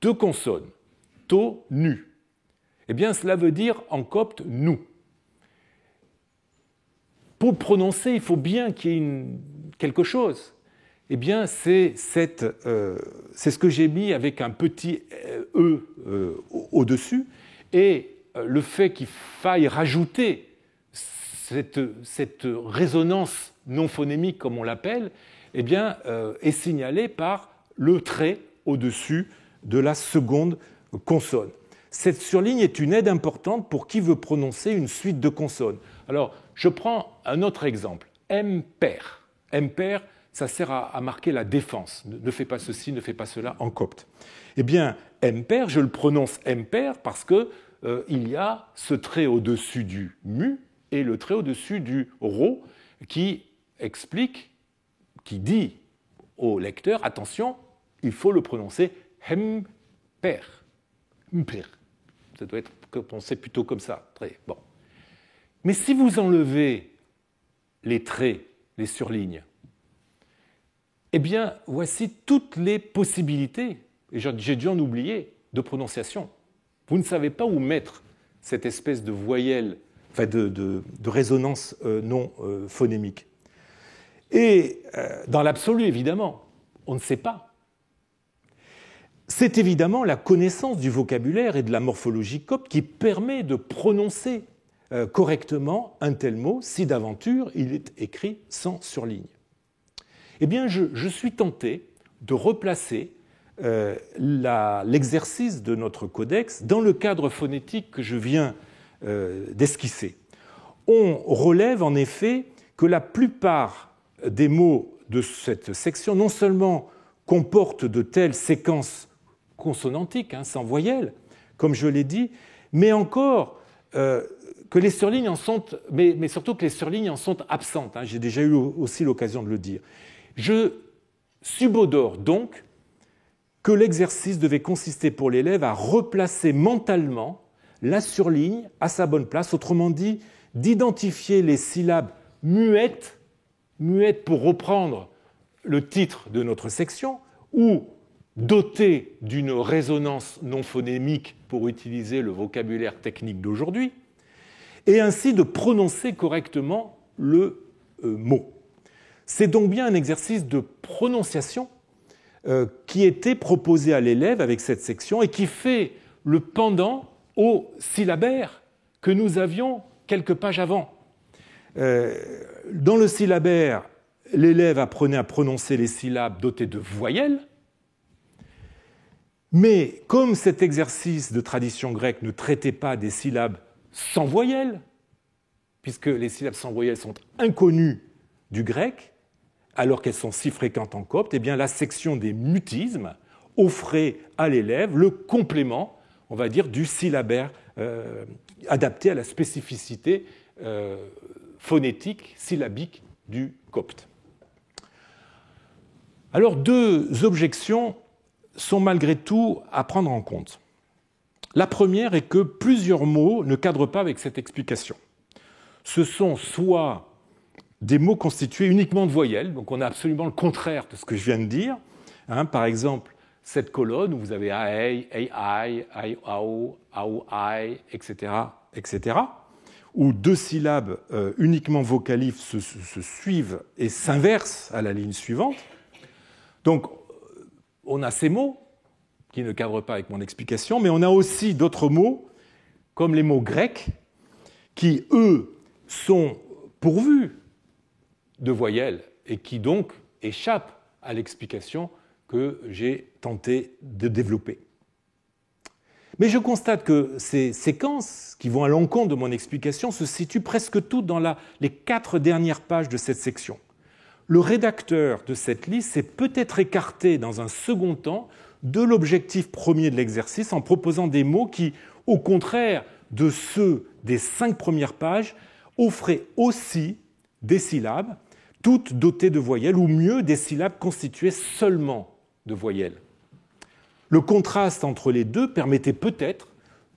Deux consonnes, to, nu. Eh bien, cela veut dire en copte nous. Pour prononcer, il faut bien qu'il y ait quelque chose. Eh bien, c'est ce que j'ai mis avec un petit E au-dessus. Et le fait qu'il faille rajouter cette résonance non phonémique, comme on l'appelle, eh bien, est signalé par le trait au-dessus de la seconde consonne. Cette surligne est une aide importante pour qui veut prononcer une suite de consonnes. Alors, je prends un autre exemple. M-père. M-père, ça sert à marquer la défense. Ne fais pas ceci, ne fais pas cela en copte. Eh bien, M-père, je le prononce M-père parce qu'il y a ce trait au-dessus du mu et le trait au-dessus du ro qui explique, qui dit au lecteur, attention, il faut le prononcer hem-père. M-père. Ça doit être pensé plutôt comme ça. Très bon. Mais si vous enlevez les traits, les surlignes, eh bien, voici toutes les possibilités, et j'ai dû en oublier, de prononciation. Vous ne savez pas où mettre cette espèce de voyelle, enfin de résonance non phonémique. Et dans l'absolu, évidemment, on ne sait pas. C'est évidemment la connaissance du vocabulaire et de la morphologie copte qui permet de prononcer correctement un tel mot si d'aventure il est écrit sans surligne. Eh bien, je suis tenté de replacer l'exercice de notre codex dans le cadre phonétique que je viens d'esquisser. On relève en effet que la plupart des mots de cette section non seulement comportent de telles séquences consonantiques, sans voyelles, comme je l'ai dit, mais encore que les surlignes en sont, mais surtout que les surlignes en sont absentes. J'ai déjà eu aussi l'occasion de le dire. Je subodore donc que l'exercice devait consister pour l'élève à replacer mentalement la surligne à sa bonne place, autrement dit, d'identifier les syllabes muettes pour reprendre le titre de notre section, ou dotées d'une résonance non phonémique pour utiliser le vocabulaire technique d'aujourd'hui, et ainsi de prononcer correctement le mot. C'est donc bien un exercice de prononciation qui était proposé à l'élève avec cette section et qui fait le pendant au syllabaire que nous avions quelques pages avant. Dans le syllabaire, l'élève apprenait à prononcer les syllabes dotées de voyelles, mais comme cet exercice de tradition grecque ne traitait pas des syllabes sans voyelles, puisque les syllabes sans voyelles sont inconnues du grec, alors qu'elles sont si fréquentes en copte, eh bien la section des mutismes offrait à l'élève le complément, on va dire, du syllabaire adapté à la spécificité phonétique, syllabique du copte. Alors, deux objections sont malgré tout à prendre en compte. La première est que plusieurs mots ne cadrent pas avec cette explication. Ce sont soit des mots constitués uniquement de voyelles, donc on a absolument le contraire de ce que je viens de dire. Par exemple, cette colonne où vous avez aei, ai, ai, ao, ao, ai, etc., etc., où deux syllabes uniquement vocalives se suivent et s'inversent à la ligne suivante. Donc, on a ces mots qui ne cadrent pas avec mon explication, mais on a aussi d'autres mots, comme les mots grecs, qui, eux, sont pourvus de voyelles et qui donc échappent à l'explication que j'ai tenté de développer. Mais je constate que ces séquences qui vont à l'encontre de mon explication se situent presque toutes dans les 4 dernières pages de cette section. Le rédacteur de cette liste s'est peut-être écarté dans un second temps de l'objectif premier de l'exercice en proposant des mots qui, au contraire de ceux des 5 premières pages, offraient aussi des syllabes, toutes dotées de voyelles, ou mieux, des syllabes constituées seulement de voyelles. Le contraste entre les deux permettait peut-être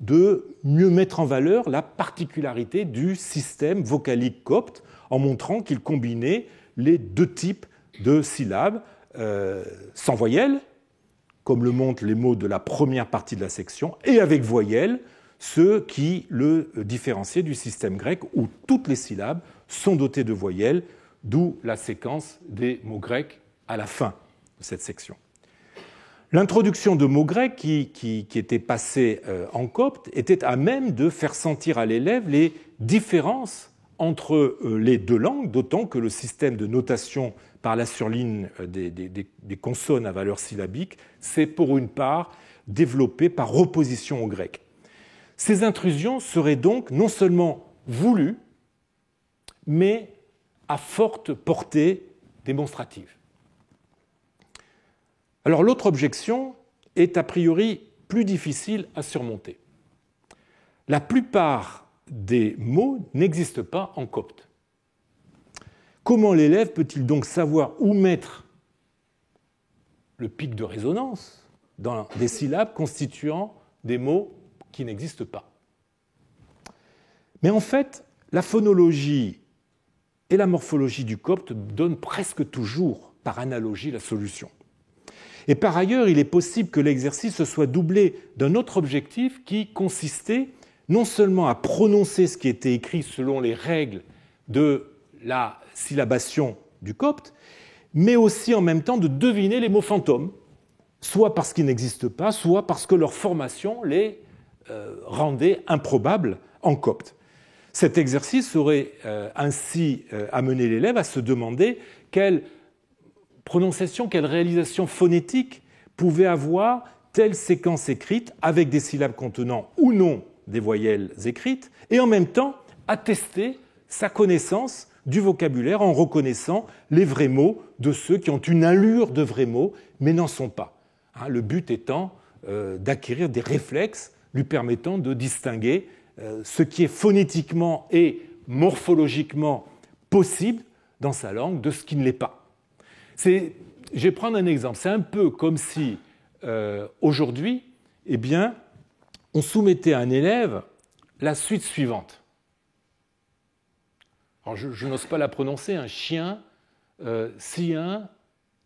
de mieux mettre en valeur la particularité du système vocalique copte en montrant qu'il combinait les deux types de syllabes sans voyelles, comme le montrent les mots de la première partie de la section, et avec voyelles, ce qui le différenciait du système grec où toutes les syllabes sont dotées de voyelles, d'où la séquence des mots grecs à la fin de cette section. L'introduction de mots grecs qui étaient passés en copte était à même de faire sentir à l'élève les différences entre les deux langues, d'autant que le système de notation par la surligne des consonnes à valeur syllabique s'est pour une part développé par opposition au grec. Ces intrusions seraient donc non seulement voulues, mais à forte portée démonstrative. Alors l'autre objection est a priori plus difficile à surmonter. La plupart des mots n'existent pas en copte. Comment l'élève peut-il donc savoir où mettre le pic de résonance dans des syllabes constituant des mots qui n'existent pas? Mais en fait, la phonologie et la morphologie du copte donnent presque toujours, par analogie, la solution. Et par ailleurs, il est possible que l'exercice se soit doublé d'un autre objectif qui consistait non seulement à prononcer ce qui était écrit selon les règles de la syllabation du copte, mais aussi en même temps de deviner les mots fantômes, soit parce qu'ils n'existent pas, soit parce que leur formation les rendait improbables en copte. Cet exercice aurait ainsi amené l'élève à se demander quelle prononciation, quelle réalisation phonétique pouvait avoir telle séquence écrite avec des syllabes contenant ou non des voyelles écrites, et en même temps attester sa connaissance du vocabulaire en reconnaissant les vrais mots de ceux qui ont une allure de vrais mots, mais n'en sont pas. Le but étant d'acquérir des réflexes lui permettant de distinguer ce qui est phonétiquement et morphologiquement possible dans sa langue de ce qui ne l'est pas. Je vais prendre un exemple. C'est un peu comme si, aujourd'hui, on soumettait à un élève la suite suivante. Alors, je n'ose pas la prononcer, un chien, sien,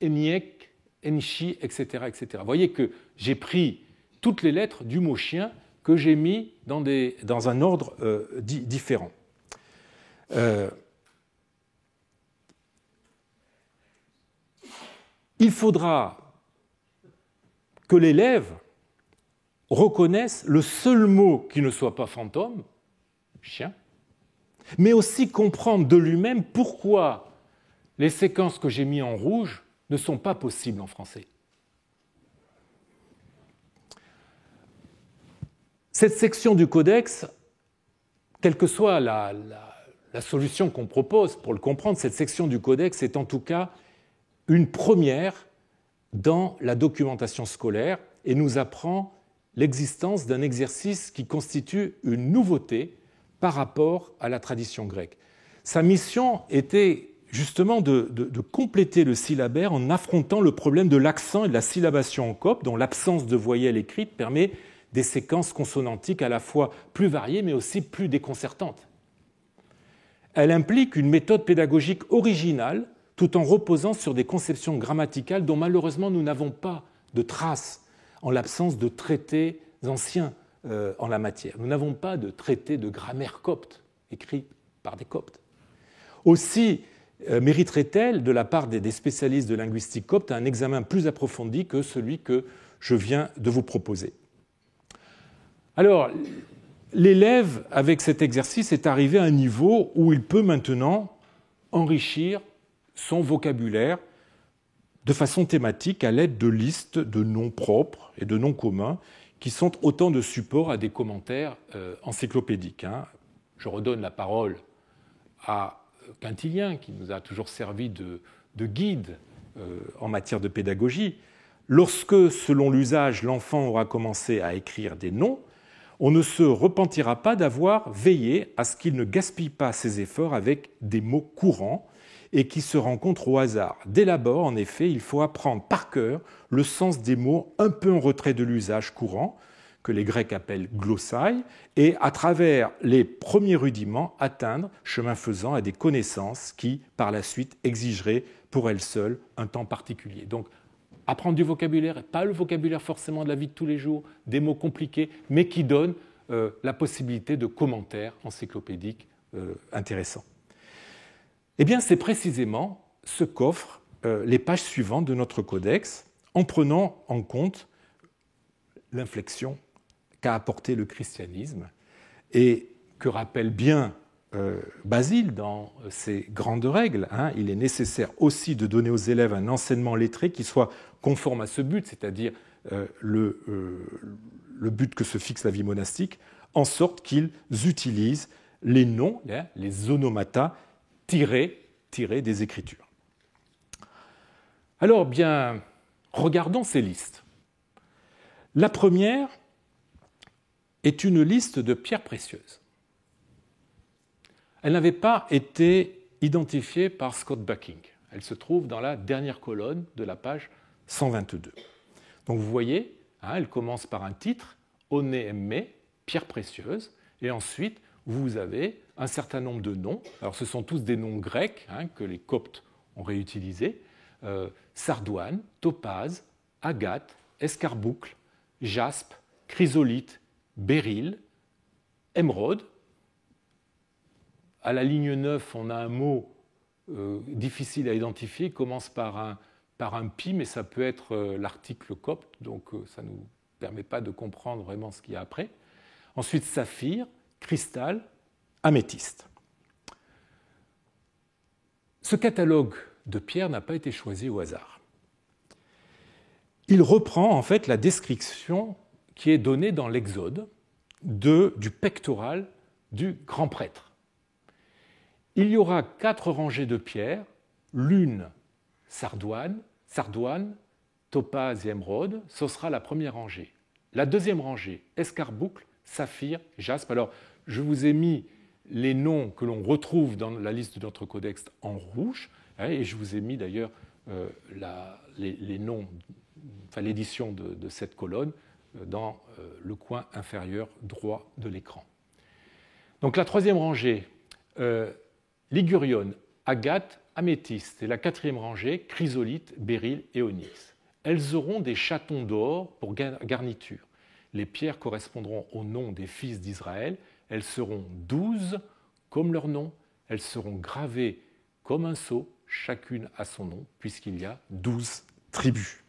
eniek, enchi, etc., etc. Vous voyez que j'ai pris toutes les lettres du mot chien que j'ai mis dans un ordre différent. Il faudra que l'élève reconnaisse le seul mot qui ne soit pas fantôme, chien, mais aussi comprendre de lui-même pourquoi les séquences que j'ai mises en rouge ne sont pas possibles en français. Cette section du codex, quelle que soit la solution qu'on propose pour le comprendre, cette section du codex est en tout cas une première dans la documentation scolaire et nous apprend l'existence d'un exercice qui constitue une nouveauté par rapport à la tradition grecque. Sa mission était justement de compléter le syllabaire en affrontant le problème de l'accent et de la syllabation en copte, dont l'absence de voyelles écrites permet des séquences consonantiques à la fois plus variées mais aussi plus déconcertantes. Elle implique une méthode pédagogique originale tout en reposant sur des conceptions grammaticales dont malheureusement nous n'avons pas de traces en l'absence de traités anciens en la matière. Nous n'avons pas de traité de grammaire copte écrit par des coptes. Aussi mériterait-elle, de la part des spécialistes de linguistique copte, un examen plus approfondi que celui que je viens de vous proposer. Alors, l'élève, avec cet exercice, est arrivé à un niveau où il peut maintenant enrichir son vocabulaire de façon thématique à l'aide de listes de noms propres et de noms communs qui sont autant de supports à des commentaires encyclopédiques. Je redonne la parole à Quintilien, qui nous a toujours servi de guide en matière de pédagogie. Lorsque, selon l'usage, l'enfant aura commencé à écrire des noms, on ne se repentira pas d'avoir veillé à ce qu'il ne gaspille pas ses efforts avec des mots courants et qui se rencontrent au hasard. Dès l'abord, en effet, il faut apprendre par cœur le sens des mots un peu en retrait de l'usage courant, que les Grecs appellent glossai, et à travers les premiers rudiments, atteindre, chemin faisant, à des connaissances qui, par la suite, exigeraient pour elles seules un temps particulier. Donc, apprendre du vocabulaire, pas le vocabulaire forcément de la vie de tous les jours, des mots compliqués, mais qui donnent la possibilité de commentaires encyclopédiques intéressants. Eh bien, c'est précisément ce qu'offrent les pages suivantes de notre codex, en prenant en compte l'inflexion qu'a apporté le christianisme et que rappelle bien Basile dans ses grandes règles. Il est nécessaire aussi de donner aux élèves un enseignement lettré qui soit conforme à ce but, c'est-à-dire le but que se fixe la vie monastique, en sorte qu'ils utilisent les noms, les onomata, tirés des Écritures. Alors, bien, regardons ces listes. La première est une liste de pierres précieuses. Elle n'avait pas été identifiée par Scott Bucking. Elle se trouve dans la dernière colonne de la page 122. Donc vous voyez, elle commence par un titre, One Emme, pierres précieuses, et ensuite vous avez un certain nombre de noms. Alors ce sont tous des noms grecs que les Coptes ont réutilisés. Sardoine, topaze, agate, escarboucle, jaspe, chrysolite, béryl, émeraude. À la ligne 9, on a un mot difficile à identifier, il commence par un pi, mais ça peut être l'article copte, donc ça ne nous permet pas de comprendre vraiment ce qu'il y a après. Ensuite, saphir, cristal, améthyste. Ce catalogue de pierres n'a pas été choisi au hasard. Il reprend en fait la description qui est donnée dans l'Exode du pectoral du grand prêtre. Il y aura 4 rangées de pierres, l'une sardoine, topaze et émeraude, ce sera la première rangée. La deuxième rangée, escarboucle, saphir, jaspe. Alors, je vous ai mis les noms que l'on retrouve dans la liste de notre codex en rouge, et je vous ai mis d'ailleurs les noms, enfin l'édition de cette colonne dans le coin inférieur droit de l'écran. Donc la troisième rangée, ligurion, agate, améthyste, et la quatrième rangée, chrysolite, béryl et onyx. Elles auront des chatons d'or pour garniture. Les pierres correspondront au nom des fils d'Israël. Elles seront 12 comme leur nom. Elles seront gravées comme un sceau, chacune à son nom, puisqu'il y a 12 tribus.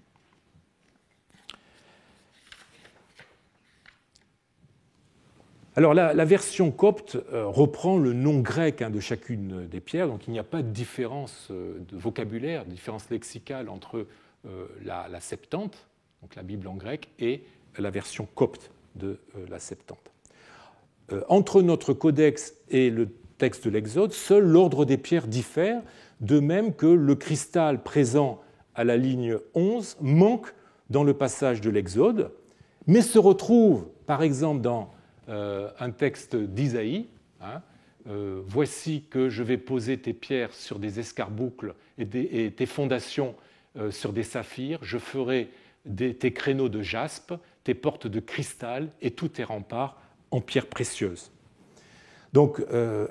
Alors la version copte reprend le nom grec de chacune des pierres, donc il n'y a pas de différence de vocabulaire, de différence lexicale entre la Septante, donc la Bible en grec, et la version copte de la Septante. Entre notre codex et le texte de l'Exode, seul l'ordre des pierres diffère, de même que le cristal présent à la ligne 11 manque dans le passage de l'Exode, mais se retrouve par exemple dans un texte d'Isaïe. Voici que je vais poser tes pierres sur des escarboucles et tes fondations sur des saphirs. Je ferai tes créneaux de jaspe, tes portes de cristal et tous tes remparts en pierres précieuses. Donc,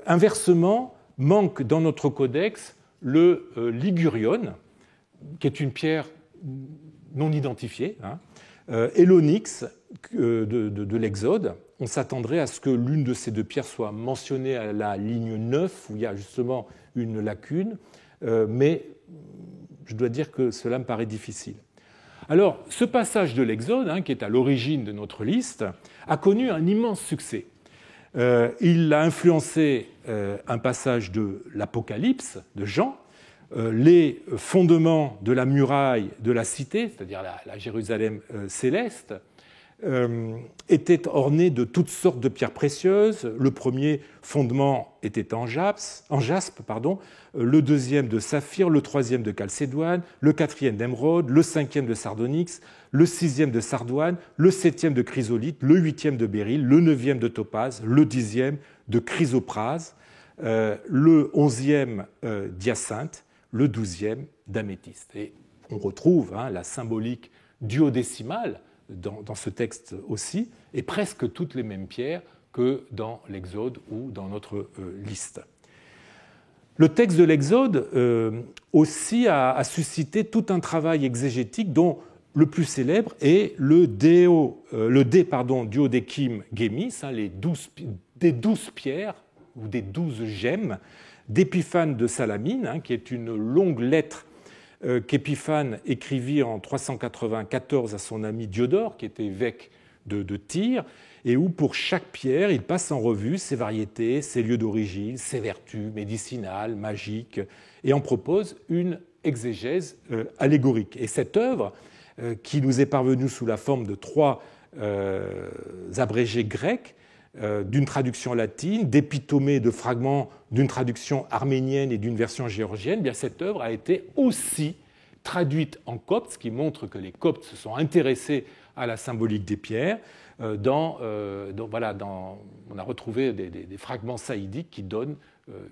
inversement, manque dans notre codex le ligurion, qui est une pierre non identifiée, et l'onyx de l'Exode. On s'attendrait à ce que l'une de ces deux pierres soit mentionnée à la ligne 9, où il y a justement une lacune, mais je dois dire que cela me paraît difficile. Alors, ce passage de l'Exode, qui est à l'origine de notre liste, a connu un immense succès. Il a influencé un passage de l'Apocalypse de Jean, les fondements de la muraille de la cité, c'est-à-dire la Jérusalem céleste, étaient ornés de toutes sortes de pierres précieuses. Le premier fondement était en jaspe, le deuxième de saphir, le troisième de chalcédoine, le quatrième d'émeraude, le cinquième de sardonyx, le sixième de sardoine, le septième de chrysolite, le huitième de béryl, le neuvième de topaze, le dixième de chrysoprase, le 11e d'hyacinthe, le 12e d'améthyste. Et on retrouve la symbolique duodécimale dans ce texte aussi, et presque toutes les mêmes pierres que dans l'Exode ou dans notre liste. Le texte de l'Exode aussi a suscité tout un travail exégétique dont le plus célèbre est le duodékim gémis, des 12 pierres ou des 12 gemmes d'Épiphane de Salamine, qui est une longue lettre qu'Épiphane écrivit en 394 à son ami Diodore, qui était évêque de Tyr, et où pour chaque pierre, il passe en revue ses variétés, ses lieux d'origine, ses vertus médicinales, magiques, et en propose une exégèse allégorique. Et cette œuvre, qui nous est parvenue sous la forme de 3 abrégés grecs, d'une traduction latine, d'épitomées de fragments d'une traduction arménienne et d'une version géorgienne, bien cette œuvre a été aussi traduite en copte, ce qui montre que les coptes se sont intéressés à la symbolique des pierres. On a retrouvé des fragments saïdiques qui donnent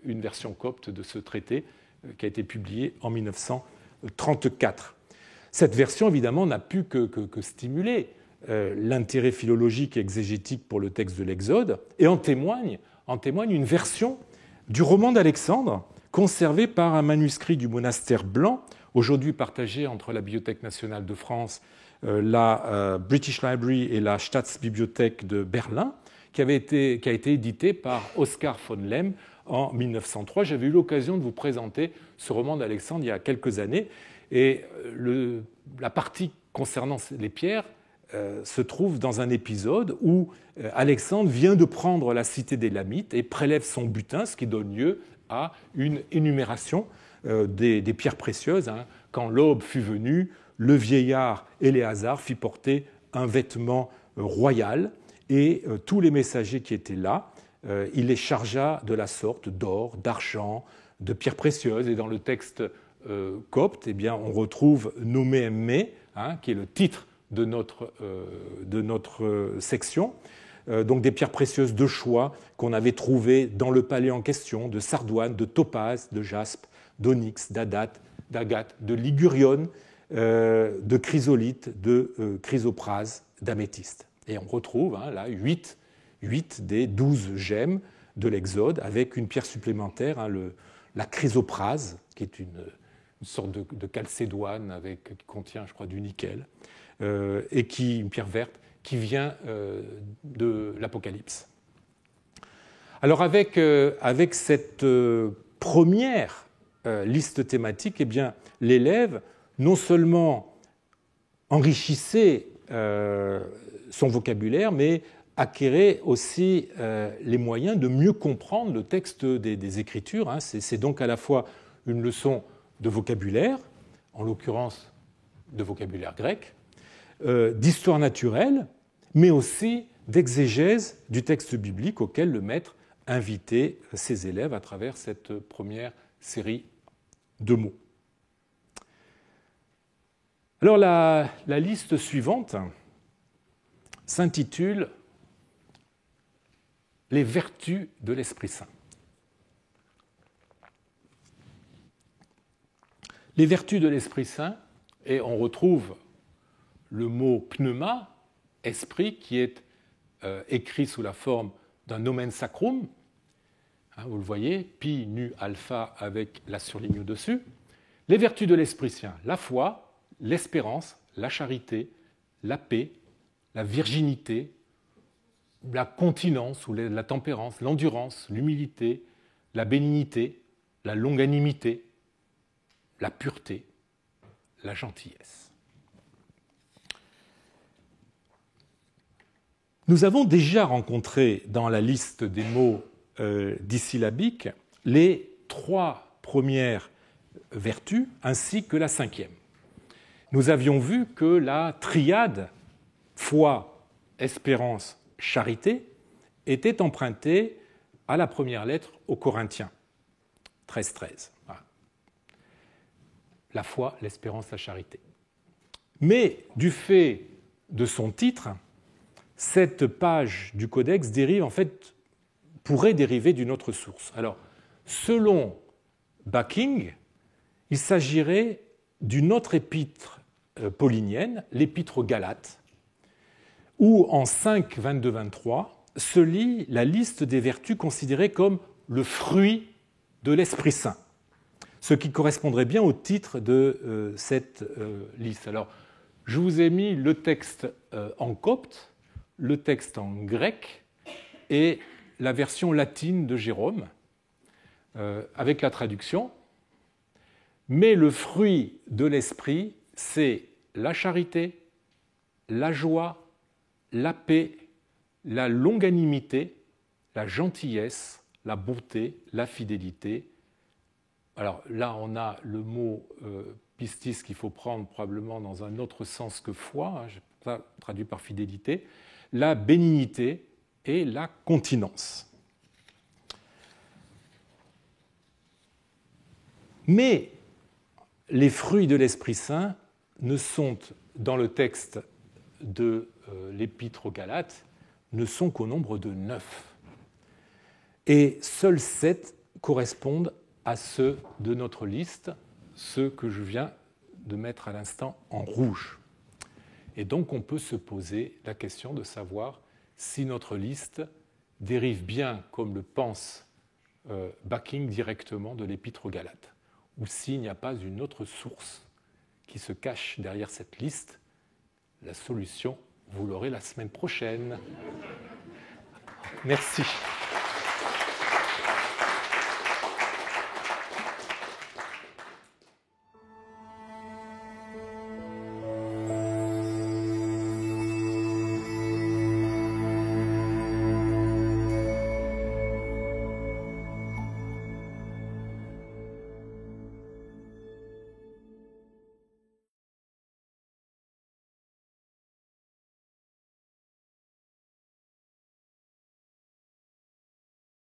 une version copte de ce traité qui a été publié en 1934. Cette version, évidemment, n'a pu que stimuler l'intérêt philologique et exégétique pour le texte de l'Exode, et en témoigne une version du roman d'Alexandre, conservée par un manuscrit du monastère blanc, aujourd'hui partagé entre la Bibliothèque nationale de France, la British Library et la Staatsbibliothek de Berlin, qui a été édité par Oskar von Lem en 1903. J'avais eu l'occasion de vous présenter ce roman d'Alexandre il y a quelques années, et la partie concernant les pierres se trouve dans un épisode où Alexandre vient de prendre la cité des Lamites et prélève son butin, ce qui donne lieu à une énumération des pierres précieuses. Quand l'aube fut venue, le vieillard Éléazar fit porter un vêtement royal, et tous les messagers qui étaient là, il les chargea de la sorte d'or, d'argent, de pierres précieuses. Et dans le texte copte, on retrouve Nomé Emmé, qui est le titre de notre section, donc des pierres précieuses de choix qu'on avait trouvées dans le palais en question, de sardoine, de topaze, de jaspe, d'onyx, d'agate, de ligurion, de chrysolite, de chrysoprase, d'améthyste. Et on retrouve là 8 des 12 gemmes de l'Exode, avec une pierre supplémentaire, la chrysoprase, qui est une sorte de calcédoine qui contient, je crois, du nickel, et une pierre verte qui vient de l'Apocalypse. Alors avec cette première liste thématique, l'élève non seulement enrichissait son vocabulaire, mais acquérait aussi les moyens de mieux comprendre le texte des Écritures. C'est donc à la fois une leçon de vocabulaire, en l'occurrence de vocabulaire grec, d'histoire naturelle, mais aussi d'exégèse du texte biblique auquel le maître invitait ses élèves à travers cette première série de mots. Alors la liste suivante s'intitule « Les vertus de l'Esprit Saint ». Les vertus de l'Esprit Saint, et on retrouve le mot pneuma, esprit, qui est écrit sous la forme d'un nomen sacrum. Vous le voyez, pi, nu, alpha, avec la surligne au-dessus. Les vertus de l'Esprit Saint, la foi, l'espérance, la charité, la paix, la virginité, la continence ou la tempérance, l'endurance, l'humilité, la bénignité, la longanimité, la pureté, la gentillesse. Nous avons déjà rencontré dans la liste des mots dissyllabiques les 3 premières vertus ainsi que la 5e. Nous avions vu que la triade foi, espérance, charité était empruntée à la première lettre aux Corinthiens, 13-13. Voilà. La foi, l'espérance, la charité. Mais du fait de son titre, cette page du codex pourrait dériver d'une autre source. Alors, Selon Backing, il s'agirait d'une autre épître paulinienne, l'épître aux Galates, où en 5, 22, 23 se lit la liste des vertus considérées comme le fruit de l'Esprit Saint, ce qui correspondrait bien au titre de cette liste. Alors, je vous ai mis le texte en copte, le texte en grec et la version latine de Jérôme, avec la traduction. Mais le fruit de l'esprit, c'est la charité, la joie, la paix, la longanimité, la gentillesse, la bonté, la fidélité. Alors là, on a le mot pistis qu'il faut prendre probablement dans un autre sens que foi, hein, pas traduit par fidélité, la bénignité et la continence. Mais les fruits de l'Esprit Saint ne sont, dans le texte de l'Épître aux Galates, ne sont qu'au nombre de 9. Et seuls 7 correspondent à ceux de notre liste, ceux que je viens de mettre à l'instant en rouge. Et donc on peut se poser la question de savoir si notre liste dérive bien, comme le pense Backing, directement de l'Épître aux Galates, ou s'il n'y a pas une autre source qui se cache derrière cette liste. La solution, vous l'aurez la semaine prochaine. Merci.